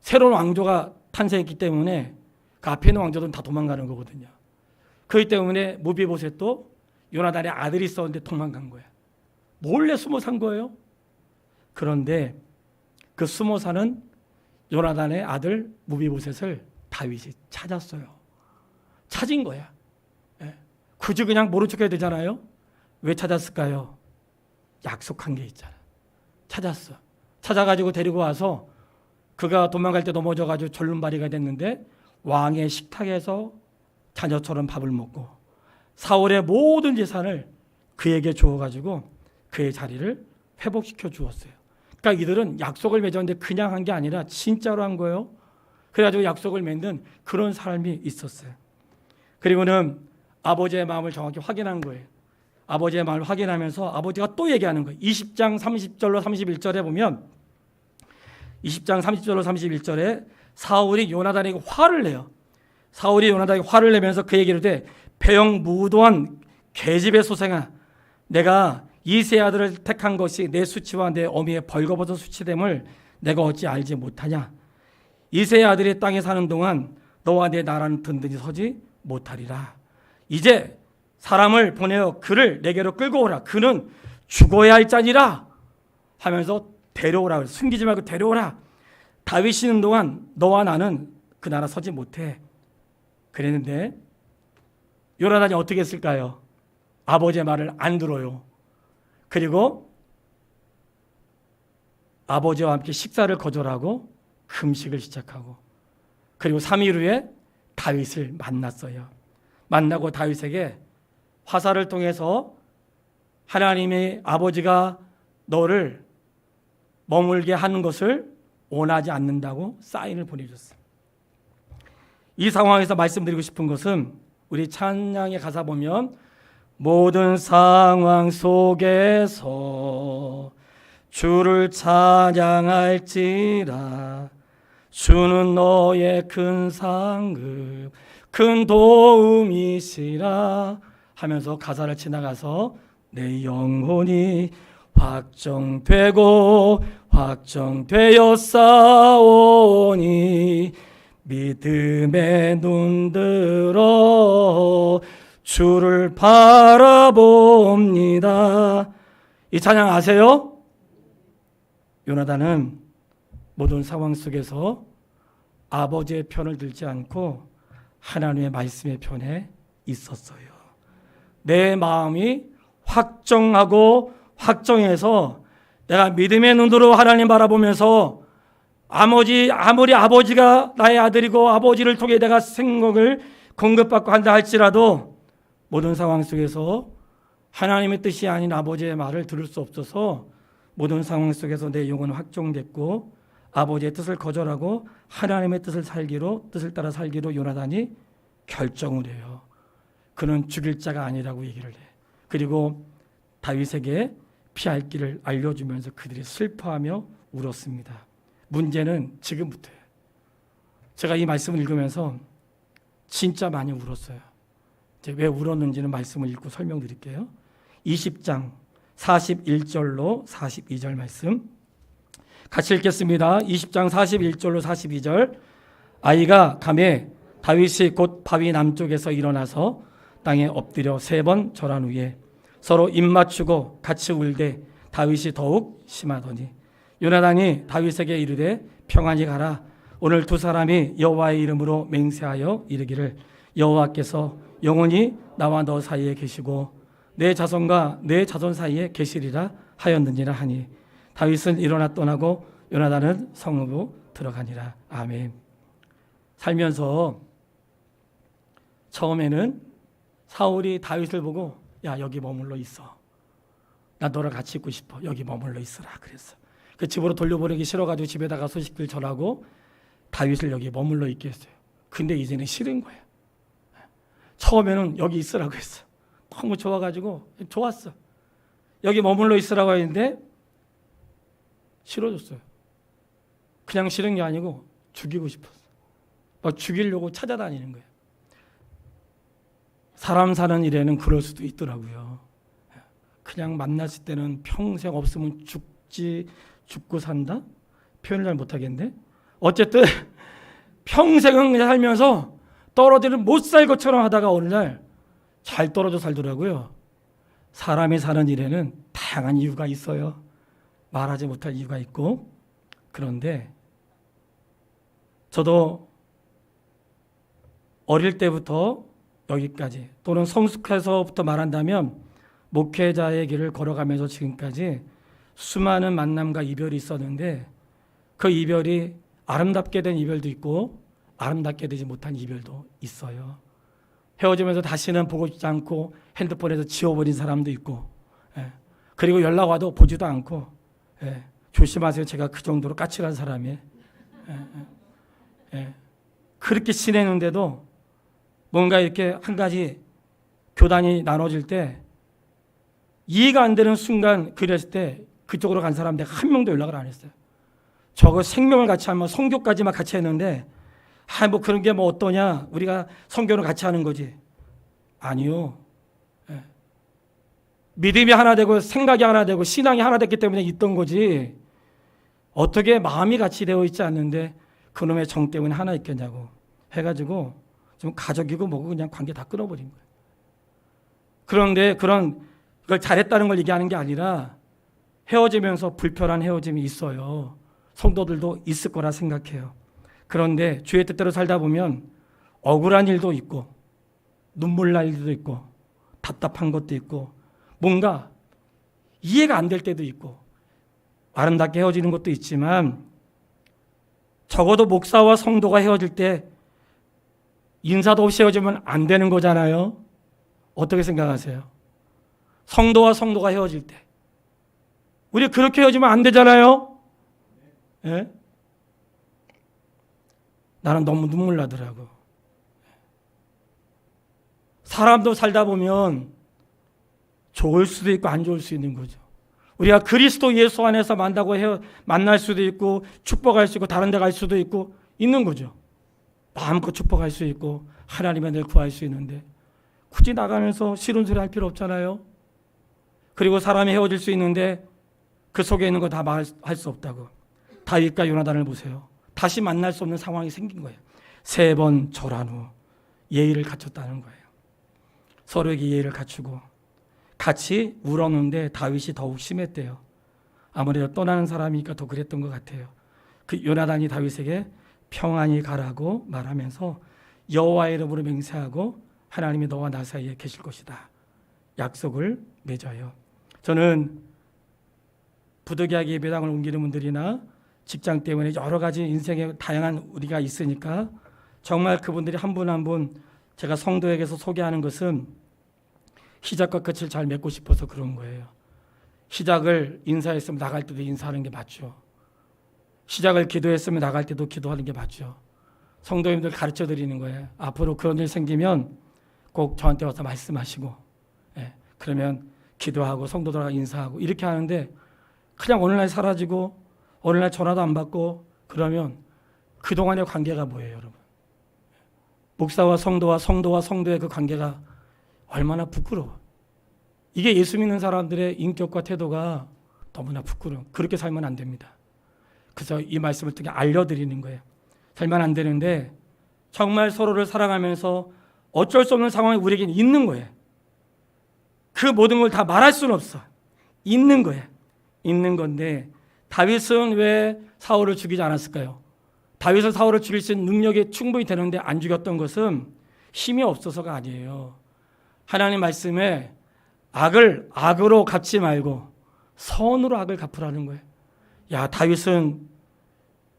새로운 왕조가 탄생했기 때문에 그 앞에 있는 왕조들은 다 도망가는 거거든요. 그렇기 때문에 무비보셋도 요나단의 아들이 있었는데 도망간 거예요. 몰래 숨어 산 거예요. 그런데 그 숨어 사는 요나단의 아들 무비보셋을 다윗이 찾았어요. 찾은 거야. 굳이 그냥 모른 척 해야 되잖아요. 왜 찾았을까요? 약속한 게 있잖아. 찾았어. 찾아가지고 데리고 와서 그가 도망갈 때 넘어져가지고 절름발이가 됐는데 왕의 식탁에서 자녀처럼 밥을 먹고 사울의 모든 재산을 그에게 주어가지고 그의 자리를 회복시켜 주었어요. 그러니까 이들은 약속을 맺었는데 그냥 한 게 아니라 진짜로 한 거예요. 그래가지고 약속을 맺는 그런 삶이 있었어요. 그리고는 아버지의 마음을 정확히 확인한 거예요. 아버지의 마음을 확인하면서 아버지가 또 얘기하는 거예요. 20장 30절로 31절에 보면 20장 30절로 31절에 사울이 요나단에게 화를 내요. 사울이 요나단에게 화를 내면서 그 얘기를 해. 배영 무도한 계집의 소생아, 내가 이세 아들을 택한 것이 내 수치와 내 어미의 벌거벗은 수치됨을 내가 어찌 알지 못하냐. 이세 아들이 땅에 사는 동안 너와 내 나라는 든든히 서지 못하리라. 이제 사람을 보내어 그를 내게로 끌고 오라. 그는 죽어야 할 자니라 하면서 데려오라. 숨기지 말고 데려오라. 다윗이 있는 동안 너와 나는 그 나라 서지 못해. 그랬는데 요나단이 어떻게 했을까요? 아버지의 말을 안 들어요. 그리고 아버지와 함께 식사를 거절하고 금식을 시작하고, 그리고 3일 후에 다윗을 만났어요. 만나고 다윗에게 화살을 통해서 하나님의 아버지가 너를 머물게 하는 것을 원하지 않는다고 사인을 보내줬어요. 이 상황에서 말씀드리고 싶은 것은 우리 찬양의 가사 보면 모든 상황 속에서 주를 찬양할지라 주는 너의 큰 상급 큰 도움이시라 하면서 가사를 지나가서 내 영혼이 확정되어 싸우니 믿음의 눈 들어 주를 바라봅니다. 이 찬양 아세요? 요나단은 모든 상황 속에서 아버지의 편을 들지 않고 하나님의 말씀의 편에 있었어요. 내 마음이 확정해서 내가 믿음의 눈으로 하나님 바라보면서 아무리 아버지가 나의 아들이고 아버지를 통해 내가 생명을 공급받고 한다 할지라도 모든 상황 속에서 하나님의 뜻이 아닌 아버지의 말을 들을 수 없어서 모든 상황 속에서 내 영혼은 확정됐고 아버지의 뜻을 거절하고 하나님의 뜻을 따라 살기로 요나단이 결정을 해요. 그는 죽일 자가 아니라고 얘기를 해. 그리고 다윗에게 피할 길을 알려주면서 그들이 슬퍼하며 울었습니다. 문제는 지금부터예요. 제가 이 말씀을 읽으면서 진짜 많이 울었어요. 이제 왜 울었는지는 말씀을 읽고 설명드릴게요. 20장 41절로 42절 말씀 같이 읽겠습니다. 20장 41절로 42절. 아이가 감에 다윗이 곧 바위 남쪽에서 일어나서 땅에 엎드려 3번 절한 후에 서로 입 맞추고 같이 울되 다윗이 더욱 심하더니 요나단이 다윗에게 이르되 평안히 가라. 오늘 두 사람이 여호와의 이름으로 맹세하여 이르기를 여호와께서 영원히 나와 너 사이에 계시고 내 자손과 내 자손 사이에 계시리라 하였느니라 하니 다윗은 일어나 떠나고 요나단은 성읍으로 들어가니라. 아멘. 살면서 처음에는 사울이 다윗을 보고 야 여기 머물러 있어. 나 너랑 같이 있고 싶어. 여기 머물러 있으라 그랬어. 그 집으로 돌려보내기 싫어가지고 집에다가 소식들 전하고 다윗을 여기 머물러 있게 했어요. 근데 이제는 싫은 거야. 처음에는 여기 있으라고 했어. 너무 좋아가지고 좋았어. 여기 머물러 있으라고 했는데 싫어졌어요. 그냥 싫은 게 아니고 죽이고 싶었어. 막 죽이려고 찾아다니는 거예요. 사람 사는 일에는 그럴 수도 있더라고요. 그냥 만났을 때는 평생 없으면 죽고 산다? 표현을 잘 못하겠는데 어쨌든 평생은 그냥 살면서 떨어지는 못 살 것처럼 하다가 어느 날 잘 떨어져 살더라고요. 사람이 사는 일에는 다양한 이유가 있어요. 말하지 못할 이유가 있고. 그런데 저도 어릴 때부터 여기까지 또는 성숙해서부터 말한다면 목회자의 길을 걸어가면서 지금까지 수많은 만남과 이별이 있었는데 그 이별이 아름답게 된 이별도 있고 아름답게 되지 못한 이별도 있어요. 헤어지면서 다시는 보고 싶지 않고 핸드폰에서 지워버린 사람도 있고 그리고 연락 와도 보지도 않고 조심하세요. 제가 그 정도로 까칠한 사람이에요. 그렇게 지내는데도 뭔가 이렇게 한 가지 교단이 나눠질 때 이해가 안 되는 순간 그랬을 때 그쪽으로 간 사람 내가 한 명도 연락을 안 했어요. 저거 생명을 같이 하면 성교까지만 같이 했는데 뭐 그런 게 뭐 어떠냐 우리가 성교를 같이 하는 거지. 아니요. 믿음이 하나 되고 생각이 하나 되고 신앙이 하나 됐기 때문에 있던 거지 어떻게 마음이 같이 되어 있지 않는데 그놈의 정 때문에 하나 있겠냐고 해가지고 좀 가족이고 뭐고 그냥 관계 다 끊어버린 거예요. 그런데 그걸 잘했다는 걸 얘기하는 게 아니라 헤어지면서 불편한 헤어짐이 있어요. 성도들도 있을 거라 생각해요. 그런데 주의 뜻대로 살다 보면 억울한 일도 있고 눈물 날 일도 있고 답답한 것도 있고 뭔가 이해가 안 될 때도 있고 아름답게 헤어지는 것도 있지만 적어도 목사와 성도가 헤어질 때 인사도 없이 헤어지면 안 되는 거잖아요. 어떻게 생각하세요? 성도와 성도가 헤어질 때 우리 그렇게 헤어지면 안 되잖아요. 예? 나는 너무 눈물 나더라고. 사람도 살다 보면 좋을 수도 있고 안 좋을 수 있는 거죠. 우리가 그리스도 예수 안에서 만날 수도 있고 축복할 수 있고 다른 데 갈 수도 있고 있는 거죠. 마음껏 축복할 수 있고 하나님의 은혜를 구할 수 있는데 굳이 나가면서 싫은 소리 할 필요 없잖아요. 그리고 사람이 헤어질 수 있는데 그 속에 있는 거 다 말할 수 없다고. 다윗과 요나단을 보세요. 다시 만날 수 없는 상황이 생긴 거예요. 3번 절한 후 예의를 갖췄다는 거예요. 서로에게 예의를 갖추고 같이 울었는데 다윗이 더욱 심했대요. 아무래도 떠나는 사람이니까 더 그랬던 것 같아요. 그 요나단이 다윗에게 평안히 가라고 말하면서 여호와의 이름으로 맹세하고 하나님이 너와 나 사이에 계실 것이다 약속을 맺어요. 저는 부득이하게 예배당을 옮기는 분들이나 직장 때문에 여러 가지 인생에 다양한 우리가 있으니까 정말 그분들이 한 분 한 분 제가 성도에게서 소개하는 것은 시작과 끝을 잘 맺고 싶어서 그런 거예요. 시작을 인사했으면 나갈 때도 인사하는 게 맞죠. 시작을 기도했으면 나갈 때도 기도하는 게 맞죠. 성도님들 가르쳐 드리는 거예요. 앞으로 그런 일 생기면 꼭 저한테 와서 말씀하시고, 그러면 기도하고 성도들하고 인사하고 이렇게 하는데 그냥 어느 날 사라지고 어느 날 전화도 안 받고 그러면 그동안의 관계가 뭐예요, 여러분? 목사와 성도와 성도와 성도의 그 관계가 얼마나 부끄러워. 이게 예수 믿는 사람들의 인격과 태도가 너무나 부끄러워. 그렇게 살면 안 됩니다. 그래서 이 말씀을 통해 알려드리는 거예요. 살면 안 되는데 정말 서로를 사랑하면서 어쩔 수 없는 상황이 우리에겐 있는 거예요. 그 모든 걸 다 말할 수는 없어. 있는 거예요. 있는 건데 다윗은 왜 사울을 죽이지 않았을까요? 다윗은 사울을 죽일 수 있는 능력이 충분히 되는데 안 죽였던 것은 힘이 없어서가 아니에요. 하나님 말씀에 악을 악으로 갚지 말고 선으로 악을 갚으라는 거예요. 야, 다윗은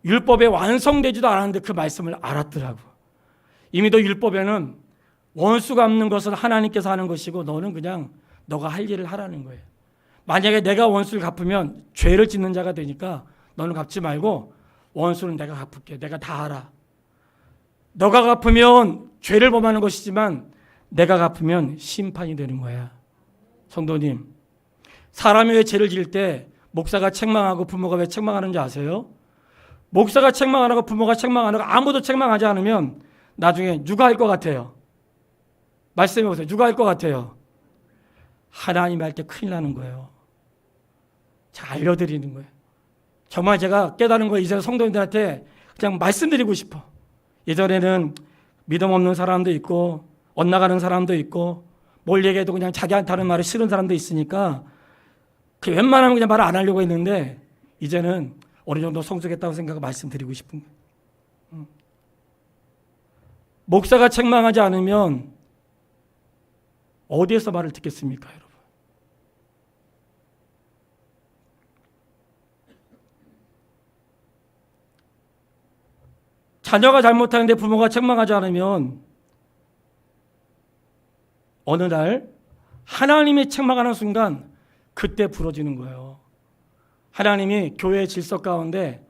율법에 완성되지도 않았는데 그 말씀을 알았더라고. 이미 너 율법에는 원수 갚는 것은 하나님께서 하는 것이고 너는 그냥 너가 할 일을 하라는 거예요. 만약에 내가 원수를 갚으면 죄를 짓는 자가 되니까 너는 갚지 말고 원수는 내가 갚을게. 내가 다 알아. 너가 갚으면 죄를 범하는 것이지만 내가 갚으면 심판이 되는 거야. 성도님, 사람이 왜 죄를 지을 때 목사가 책망하고 부모가 왜 책망하는지 아세요? 목사가 책망 안 하고 부모가 책망 안 하고 아무도 책망하지 않으면 나중에 누가 할 것 같아요? 말씀해 보세요. 누가 할 것 같아요? 하나님이 할 때 큰일 나는 거예요. 자, 알려드리는 거예요. 정말 제가 깨달은 거 이제 성도님들한테 그냥 말씀드리고 싶어. 예전에는 믿음 없는 사람도 있고 엇나가는 사람도 있고 뭘 얘기해도 그냥 자기한테 하는 말이 싫은 사람도 있으니까 그 웬만하면 그냥 말을 안 하려고 했는데 이제는 어느 정도 성숙했다고 생각하고 말씀드리고 싶은 거예요. 목사가 책망하지 않으면 어디에서 말을 듣겠습니까, 여러분? 자녀가 잘못하는데 부모가 책망하지 않으면 어느 날 하나님이 책망하는 순간 그때 부러지는 거예요. 하나님이 교회의 질서 가운데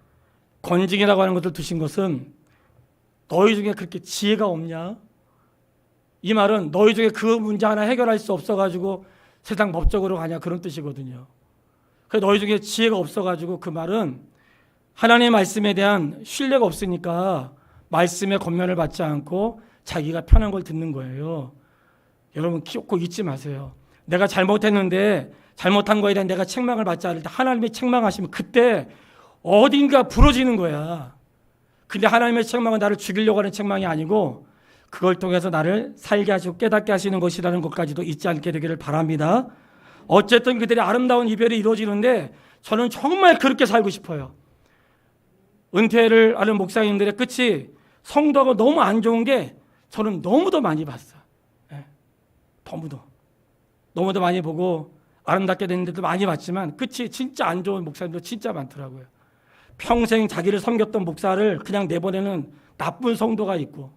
권징이라고 하는 것을 두신 것은 너희 중에 그렇게 지혜가 없냐? 이 말은 너희 중에 그 문제 하나 해결할 수 없어가지고 세상 법적으로 가냐 그런 뜻이거든요. 그래서 너희 중에 지혜가 없어가지고 그 말은 하나님의 말씀에 대한 신뢰가 없으니까 말씀의 권면을 받지 않고 자기가 편한 걸 듣는 거예요. 여러분 꼭 잊지 마세요. 내가 잘못했는데 잘못한 거에 대한 내가 책망을 받지 않을 때 하나님이 책망하시면 그때 어딘가 부러지는 거야. 근데 하나님의 책망은 나를 죽이려고 하는 책망이 아니고 그걸 통해서 나를 살게 하시고 깨닫게 하시는 것이라는 것까지도 잊지 않게 되기를 바랍니다. 어쨌든 그들의 아름다운 이별이 이루어지는데 저는 정말 그렇게 살고 싶어요. 은퇴를 하는 목사님들의 끝이 성도하고 너무 안 좋은 게 저는 너무도 많이 봤어요. 너무도 많이 보고 아름답게 된 데도 많이 봤지만 끝이 진짜 안 좋은 목사님도 진짜 많더라고요. 평생 자기를 섬겼던 목사를 그냥 내보내는 나쁜 성도가 있고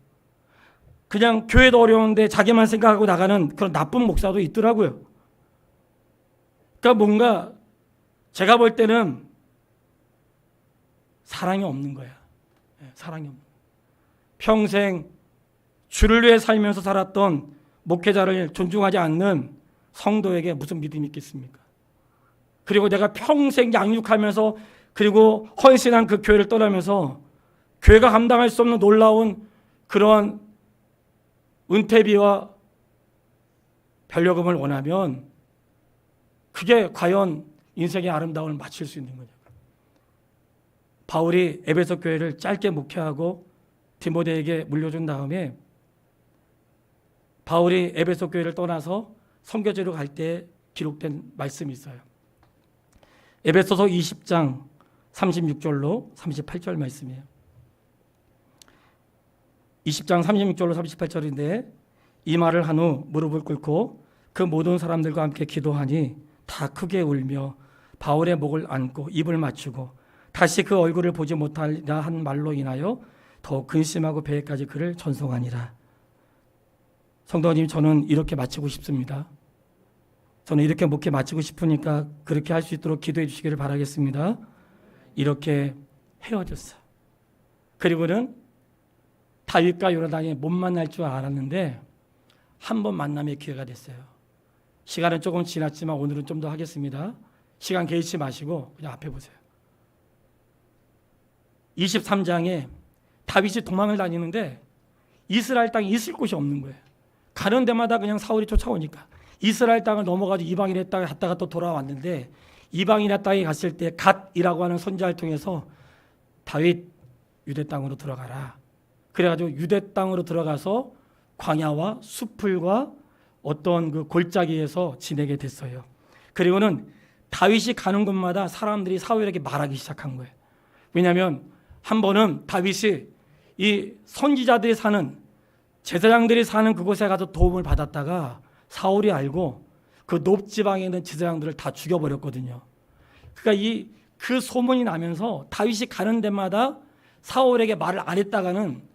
그냥 교회도 어려운데 자기만 생각하고 나가는 그런 나쁜 목사도 있더라고요. 그러니까 뭔가 제가 볼 때는 사랑이 없는 거야. 사랑이 없는 거야. 평생 주를 위해 살면서 살았던 목회자를 존중하지 않는 성도에게 무슨 믿음이 있겠습니까? 그리고 내가 평생 양육하면서 그리고 헌신한 그 교회를 떠나면서 교회가 감당할 수 없는 놀라운 그런 은퇴비와 변료금을 원하면 그게 과연 인생의 아름다움을 맞출 수 있는 거냐. 바울이 에베소 교회를 짧게 목회하고 디모데에게 물려준 다음에 바울이 에베소 교회를 떠나서 선교지로 갈 때 기록된 말씀이 있어요. 에베소서 20장 36절로 38절 말씀이에요. 20장 36절로 38절인데 이 말을 한 후 무릎을 꿇고 그 모든 사람들과 함께 기도하니 다 크게 울며 바울의 목을 안고 입을 맞추고 다시 그 얼굴을 보지 못하리라 한 말로 인하여 더욱 근심하고 배에까지 그를 전송하니라. 성도님, 저는 이렇게 마치고 싶습니다. 저는 이렇게 목회 마치고 싶으니까 그렇게 할 수 있도록 기도해 주시기를 바라겠습니다. 이렇게 헤어졌어요. 그리고는 다윗과 요나단이 못 만날 줄 알았는데 한 번 만남의 기회가 됐어요. 시간은 조금 지났지만 오늘은 좀 더 하겠습니다. 시간 개의치 마시고 그냥 앞에 보세요. 23장에 다윗이 도망을 다니는데 이스라엘 땅에 있을 곳이 없는 거예요. 가는 데마다 그냥 사울이 쫓아오니까 이스라엘 땅을 넘어가지고 이방인의 땅에 갔다가 또 돌아왔는데 이방인의 땅에 갔을 때 갓이라고 하는 선지자를 통해서 다윗 유대 땅으로 들어가라. 그래가지고 유대 땅으로 들어가서 광야와 수풀과 어떤 그 골짜기에서 지내게 됐어요. 그리고는 다윗이 가는 곳마다 사람들이 사울에게 말하기 시작한 거예요. 왜냐하면 한 번은 다윗이 이 선지자들이 사는 제사장들이 사는 그곳에 가서 도움을 받았다가 사울이 알고 그 높지방에 있는 제사장들을 다 죽여버렸거든요. 그러니까 그 소문이 나면서 다윗이 가는 데마다 사울에게 말을 안 했다가는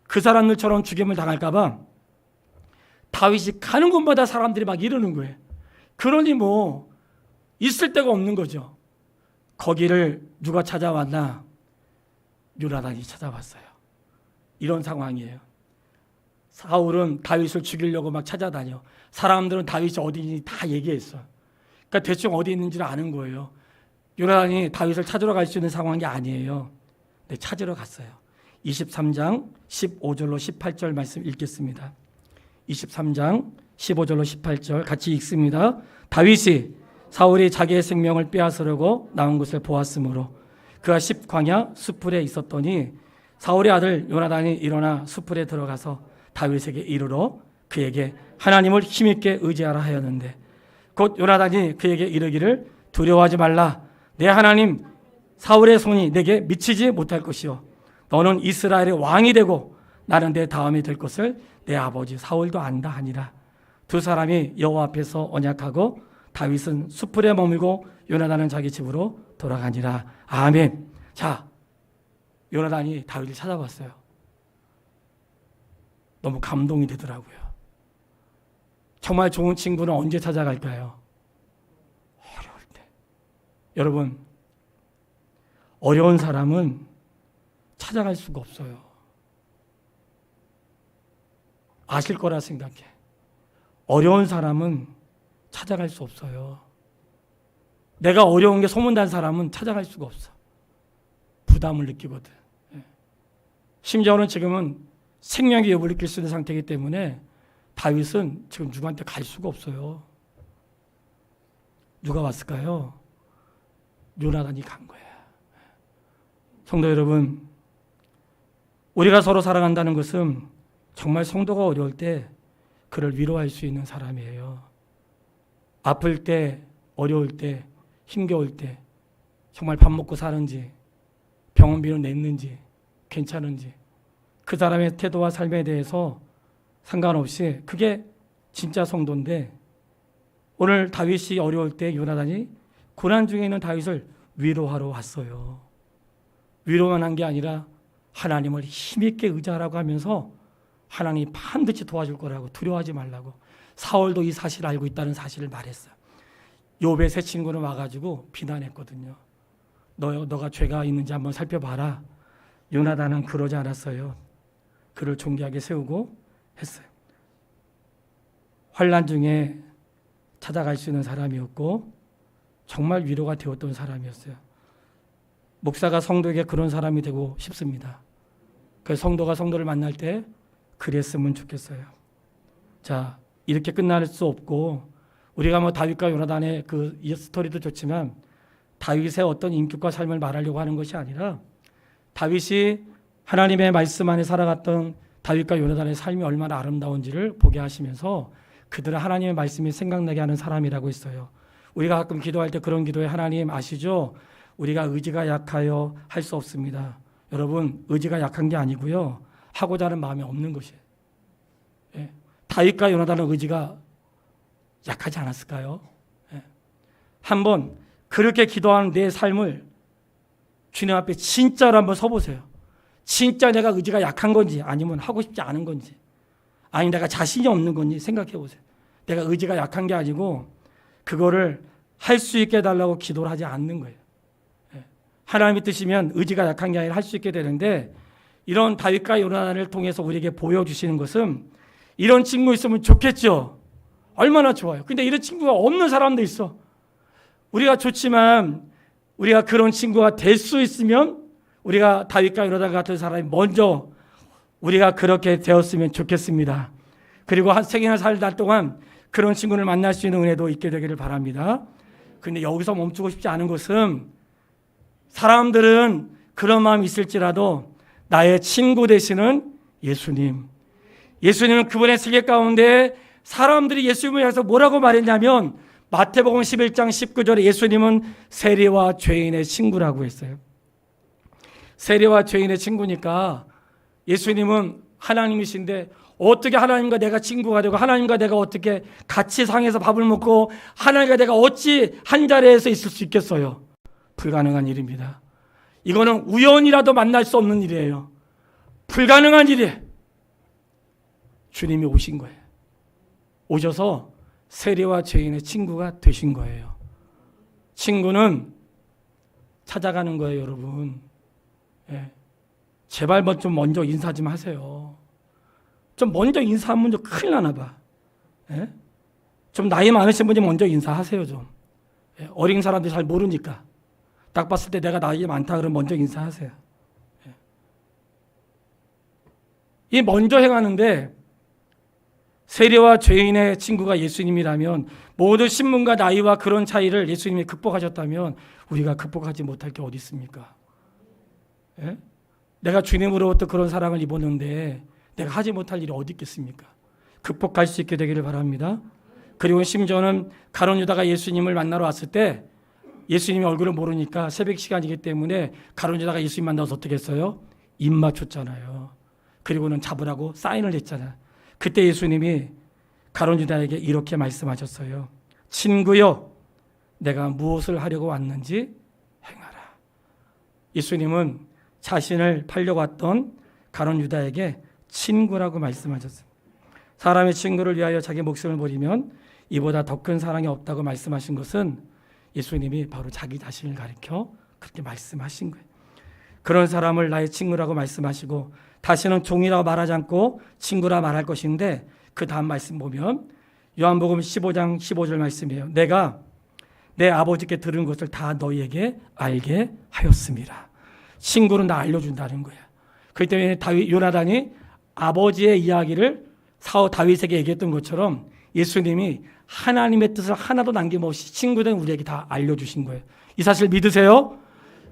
그 사람들처럼 죽임을 당할까 봐 다윗이 가는 곳마다 사람들이 막 이러는 거예요. 그러니 뭐 있을 데가 없는 거죠. 거기를 누가 찾아왔나? 요나단이 찾아왔어요. 이런 상황이에요. 사울은 다윗을 죽이려고 막 찾아다녀. 사람들은 다윗이 어디 있는지 다 얘기했어. 그러니까 대충 어디 있는지를 아는 거예요. 요나단이 다윗을 찾으러 갈 수 있는 상황이 아니에요. 근데 찾으러 갔어요. 23장 15절로 18절 말씀 읽겠습니다. 23장 15절로 18절 같이 읽습니다. 다윗이 사울이 자기의 생명을 빼앗으려고 나온 것을 보았으므로 그가 십광야 수풀에 있었더니 사울의 아들 요나단이 일어나 수풀에 들어가서 다윗에게 이르러 그에게 하나님을 힘있게 의지하라 하였는데 곧 요나단이 그에게 이르기를 두려워하지 말라. 내 하나님 사울의 손이 내게 미치지 못할 것이요 너는 이스라엘의 왕이 되고 나는 내 다음이 될 것을 내 아버지 사울도 안다 하니라. 두 사람이 여호와 앞에서 언약하고 다윗은 수풀에 머물고 요나단은 자기 집으로 돌아가니라. 아멘. 자, 요나단이 다윗을 찾아봤어요. 너무 감동이 되더라고요. 정말 좋은 친구는 언제 찾아갈까요? 어려울 때. 여러분, 어려운 사람은 찾아갈 수가 없어요. 아실 거라 생각해. 어려운 사람은 찾아갈 수 없어요. 내가 어려운 게 소문난 사람은 찾아갈 수가 없어. 부담을 느끼거든. 심지어는 지금은 생명의 위협을 느낄 수 있는 상태이기 때문에 다윗은 지금 누구한테 갈 수가 없어요. 누가 왔을까요? 요나단이 간 거예요. 성도 여러분, 우리가 서로 사랑한다는 것은 정말 성도가 어려울 때 그를 위로할 수 있는 사람이에요. 아플 때, 어려울 때, 힘겨울 때 정말 밥 먹고 사는지 병원비는 냈는지 괜찮은지 그 사람의 태도와 삶에 대해서 상관없이 그게 진짜 성도인데 오늘 다윗이 어려울 때 요나단이 고난 중에 있는 다윗을 위로하러 왔어요. 위로만 한 게 아니라 하나님을 힘있게 의지하라고 하면서 하나님이 반드시 도와줄 거라고 두려워하지 말라고 사울도 이 사실을 알고 있다는 사실을 말했어요. 욥의 세 친구는 와가지고 비난했거든요. 너가 죄가 있는지 한번 살펴봐라. 요나단은 그러지 않았어요. 그를 존귀하게 세우고 했어요. 환난 중에 찾아갈 수 있는 사람이었고 정말 위로가 되었던 사람이었어요. 목사가 성도에게 그런 사람이 되고 싶습니다. 그 성도가 성도를 만날 때 그랬으면 좋겠어요. 자, 이렇게 끝날 수 없고 우리가 뭐 다윗과 요나단의 그 스토리도 좋지만 다윗의 어떤 인격과 삶을 말하려고 하는 것이 아니라 다윗이 하나님의 말씀 안에 살아갔던 다윗과 요나단의 삶이 얼마나 아름다운지를 보게 하시면서 그들은 하나님의 말씀이 생각나게 하는 사람이라고 했어요. 우리가 가끔 기도할 때 그런 기도에 하나님 아시죠? 우리가 의지가 약하여 할 수 없습니다. 여러분, 의지가 약한 게 아니고요. 하고자 하는 마음이 없는 것이에요. 예. 다윗과 요나단의 의지가 약하지 않았을까요? 예. 한번 그렇게 기도하는 내 삶을 주님 앞에 진짜로 한번 서보세요. 진짜 내가 의지가 약한 건지 아니면 하고 싶지 않은 건지 아니 내가 자신이 없는 건지 생각해 보세요. 내가 의지가 약한 게 아니고 그거를 할 수 있게 해달라고 기도를 하지 않는 거예요. 하나님이 뜻이면 의지가 약한 게 아니라 할 수 있게 되는데 이런 다윗과 요나단을 통해서 우리에게 보여주시는 것은 이런 친구 있으면 좋겠죠. 얼마나 좋아요. 근데 이런 친구가 없는 사람도 있어. 우리가 좋지만 우리가 그런 친구가 될 수 있으면 우리가 다윗과 요나단 같은 사람이 먼저 우리가 그렇게 되었으면 좋겠습니다. 그리고 한 생애나 살다 동안 그런 친구를 만날 수 있는 은혜도 있게 되기를 바랍니다. 근데 여기서 멈추고 싶지 않은 것은 사람들은 그런 마음이 있을지라도 나의 친구 되시는 예수님은 그분의 세계 가운데 사람들이 예수님을 향해서 뭐라고 말했냐면 마태복음 11장 19절에 예수님은 세리와 죄인의 친구라고 했어요. 세리와 죄인의 친구니까 예수님은 하나님이신데 어떻게 하나님과 내가 친구가 되고 하나님과 내가 어떻게 같이 상에서 밥을 먹고 하나님과 내가 어찌 한 자리에서 있을 수 있겠어요? 불가능한 일입니다. 이거는 우연이라도 만날 수 없는 일이에요. 불가능한 일이에요. 주님이 오신 거예요. 오셔서 세리와 죄인의 친구가 되신 거예요. 친구는 찾아가는 거예요, 여러분. 예. 제발 좀 먼저 인사 좀 하세요. 좀 먼저 인사하면 좀 큰일 나나 봐. 예? 좀 나이 많으신 분이 먼저 인사하세요, 좀. 예? 어린 사람들이 잘 모르니까. 딱 봤을 때 내가 나이 많다 그러면 먼저 인사하세요. 예. 이 먼저 행하는데 세리와 죄인의 친구가 예수님이라면 모든 신분과 나이와 그런 차이를 예수님이 극복하셨다면 우리가 극복하지 못할 게 어디 있습니까? 예? 내가 주님으로부터 그런 사랑을 입었는데 내가 하지 못할 일이 어디 있겠습니까? 극복할 수 있게 되기를 바랍니다. 그리고 심지어는 가룟 유다가 예수님을 만나러 왔을 때 예수님의 얼굴을 모르니까 새벽 시간이기 때문에 가룟 유다가 예수님 만나서 어떻게 했어요? 입 맞췄잖아요. 그리고는 잡으라고 사인을 했잖아요. 그때 예수님이 가룟 유다에게 이렇게 말씀하셨어요. 친구여, 내가 무엇을 하려고 왔는지 행하라. 예수님은 자신을 팔려고 왔던 가룟 유다에게 친구라고 말씀하셨어요. 사람의 친구를 위하여 자기 목숨을 버리면 이보다 더 큰 사랑이 없다고 말씀하신 것은 예수님이 바로 자기 자신을 가리켜 그렇게 말씀하신 거예요. 그런 사람을 나의 친구라고 말씀하시고 다시는 종이라고 말하지 않고 친구라 말할 것인데 그 다음 말씀 보면 요한복음 15장 15절 말씀이에요. 내가 내 아버지께 들은 것을 다 너희에게 알게 하였습니다. 친구는 나 알려준다는 거예요. 그렇기 때문에 요나단이 아버지의 이야기를 사울 다윗에게 얘기했던 것처럼 예수님이 하나님의 뜻을 하나도 남김없이 친구된 우리에게 다 알려주신 거예요. 이 사실 믿으세요?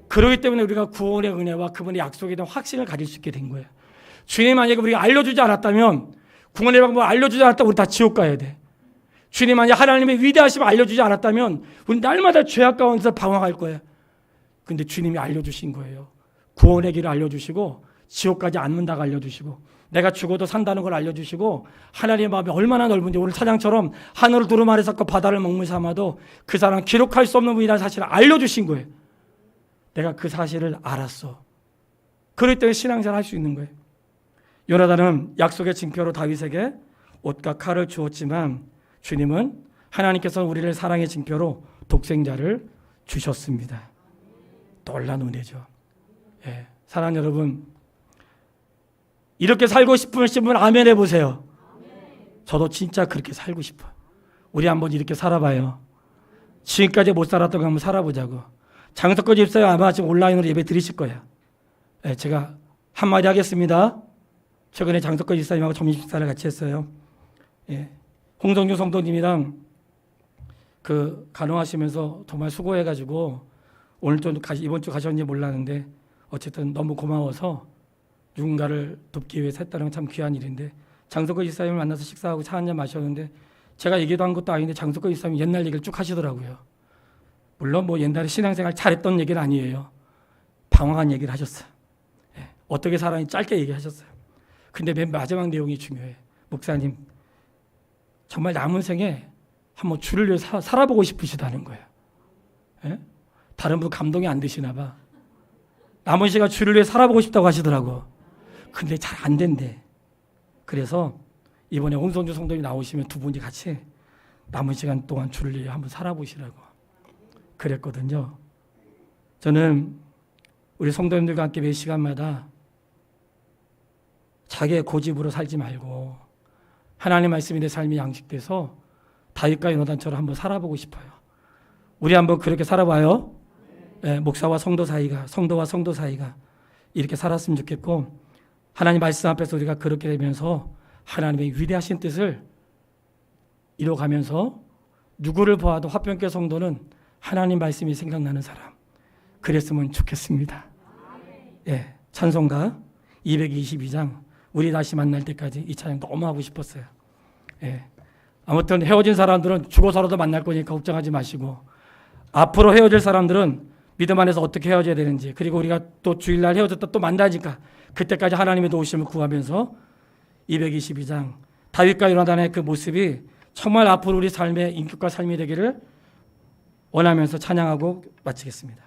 그렇기 때문에 우리가 구원의 은혜와 그분의 약속에 대한 확신을 가질 수 있게 된 거예요. 주님 만약에 우리가 알려주지 않았다면 구원의 방법을 알려주지 않았다면 우리 다 지옥 가야 돼. 주님 만약에 하나님의 위대하심을 알려주지 않았다면 우리 날마다 죄악 가운데서 방황할 거예요. 근데 주님이 알려주신 거예요. 구원의 길을 알려주시고 지옥까지 안 문다고 알려주시고 내가 죽어도 산다는 걸 알려주시고 하나님의 마음이 얼마나 넓은지 오늘 차장처럼 하늘을 두루마리 삼고 바다를 먹물 삼아도 그 사람 기록할 수 없는 분이라는 사실을 알려주신 거예요. 내가 그 사실을 알았어. 그럴 때 신앙생활 할 수 있는 거예요. 요나단은 약속의 징표로 다윗에게 옷과 칼을 주었지만 주님은 하나님께서 우리를 사랑의 징표로 독생자를 주셨습니다. 놀라운 은혜죠. 예, 사랑하는 여러분, 이렇게 살고 싶으신 분 아멘 해보세요. 저도 진짜 그렇게 살고 싶어요. 우리 한번 이렇게 살아봐요. 지금까지 못 살았던 거 한번 살아보자고. 장석권 집사님 아마 지금 온라인으로 예배 드리실 거예요. 예, 제가 한마디 하겠습니다. 최근에 장석권 집사님하고 점심식사를 같이 했어요. 예, 홍성주 성도님이랑 그 간호하시면서 정말 수고해가지고 오늘 좀 이번 주 가셨는지 몰랐는데 어쨌든 너무 고마워서 누군가를 돕기 위해서 했다는 건 참 귀한 일인데 장석권 집사님을 만나서 식사하고 차 한잔 마셨는데 제가 얘기도 한 것도 아닌데 장석권 집사님이 옛날 얘기를 쭉 하시더라고요. 물론 뭐 옛날에 신앙생활 잘했던 얘기는 아니에요. 방황한 얘기를 하셨어요. 예, 어떻게 살았는지 짧게 얘기하셨어요. 근데 맨 마지막 내용이 중요해. 목사님, 정말 남은 생에 한번 주를 위해 살아보고 싶으시다는 거예요. 예? 다른 분 감동이 안 되시나 봐. 남은 시간 주를 위해 살아보고 싶다고 하시더라고. 근데 잘 안 된대. 그래서 이번에 홍성주 성도님 나오시면 두 분이 같이 남은 시간 동안 주를 위해 한번 살아보시라고 그랬거든요. 저는 우리 성도님들과 함께 매 시간마다 자기의 고집으로 살지 말고 하나님 말씀이 내 삶이 양식돼서 다윗과 요나단처럼 한번 살아보고 싶어요. 우리 한번 그렇게 살아봐요. 네, 목사와 성도 사이가, 성도와 성도 사이가 이렇게 살았으면 좋겠고, 하나님 말씀 앞에서 우리가 그렇게 되면서 하나님의 위대하신 뜻을 이뤄가면서 누구를 보아도 화평교회 성도는 하나님 말씀이 생각나는 사람, 그랬으면 좋겠습니다. 예, 찬송가 222장 우리 다시 만날 때까지 이 찬양 너무 하고 싶었어요. 예, 아무튼 헤어진 사람들은 죽어서라도 만날 거니까 걱정하지 마시고, 앞으로 헤어질 사람들은 믿음 안에서 어떻게 헤어져야 되는지, 그리고 우리가 또 주일날 헤어졌다 또 만나니까 그때까지 하나님의 도우심을 구하면서 222장 다윗과 요나단의 그 모습이 정말 앞으로 우리 삶의 인격과 삶이 되기를 원하면서 찬양하고 마치겠습니다.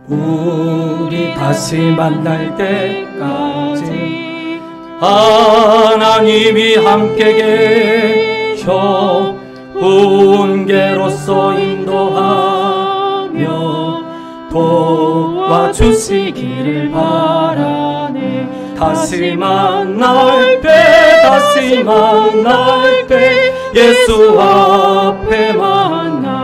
우리 다시 만날 때까지 하나님이 함께 계셔 훈계로서 인도하며 도와주시기를 바라네. 다시 만날 때 예수 앞에 만날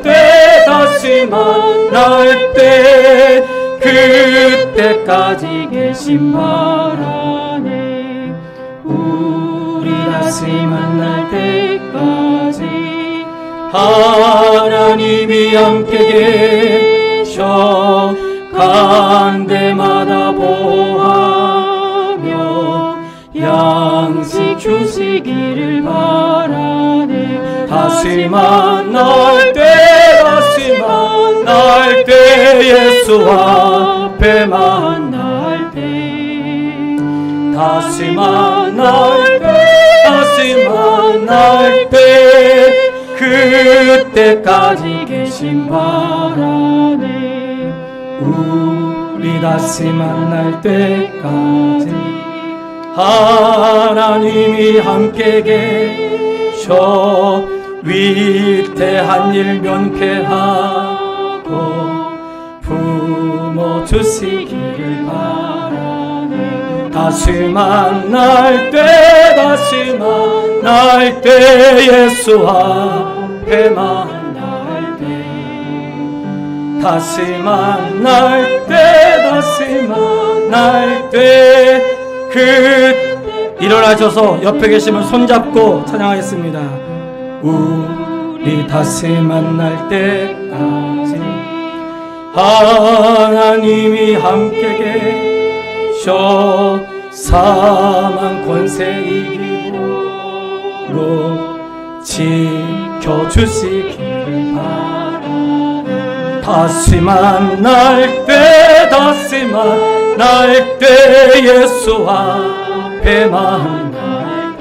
때, 다시 만날 때 그때까지 계신 바라네. 우리 다시 만날 때까지 하나님이 함께 계셔 간 데마다 보하며 양식 주시기를 바라네. 다시 만날 때 예수 앞에 만날 때, 다시 만날 때 그때까지 계신 바라네. 우리 다시 만날 때까지 하나님이 함께 계셔 위태한 일 면케하고 품어주시기를 바라네. 다시 만날 때 예수 앞에 만날 때, 다시 만날 때 일어나셔서 옆에 계시면 손잡고 찬양하겠습니다. 우리 다시 만날 때까지 하나님이 함께 계셔 사망 권세 이기고 지켜주시기를 바라네. 다시 만날 때 예수 앞에 만날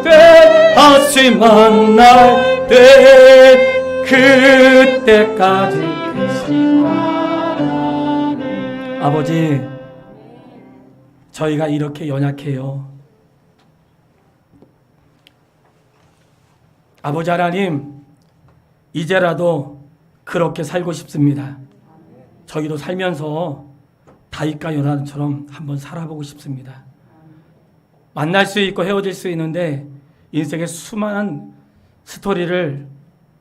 때, 다시 만날 때 그때까지 계신 바라네. 아버지, 저희가 이렇게 연약해요. 아버지 하나님, 이제라도 그렇게 살고 싶습니다. 저희도 살면서 다윗과 요나단처럼 한번 살아보고 싶습니다. 만날 수 있고 헤어질 수 있는데 인생의 수많은 스토리를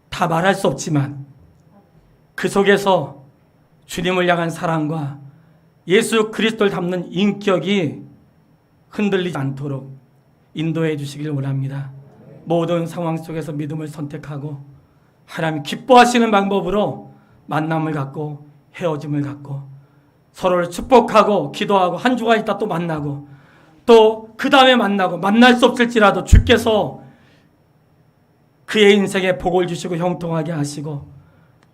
다 말할 수 없지만 그 속에서 주님을 향한 사랑과 예수 그리스도를 담는 인격이 흔들리지 않도록 인도해 주시길 원합니다. 모든 상황 속에서 믿음을 선택하고 하나님 기뻐하시는 방법으로 만남을 갖고 헤어짐을 갖고 서로를 축복하고 기도하고 한 주간 있다 또 만나고 또 그 다음에 만나고 만날 수 없을지라도 주께서 그의 인생에 복을 주시고 형통하게 하시고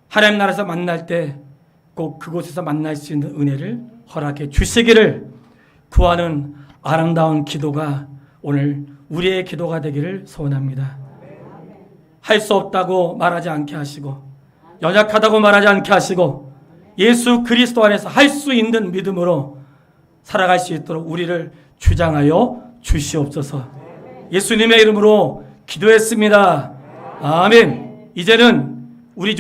하나님 나라에서 만날 때 꼭 그곳에서 만날 수 있는 은혜를 허락해 주시기를 구하는 아름다운 기도가 오늘 우리의 기도가 되기를 소원합니다. 할 수 없다고 말하지 않게 하시고 연약하다고 말하지 않게 하시고 예수 그리스도 안에서 할 수 있는 믿음으로 살아갈 수 있도록 우리를 주장하여 주시옵소서. 예수님의 이름으로 기도했습니다. 아멘. 이제는 우리 주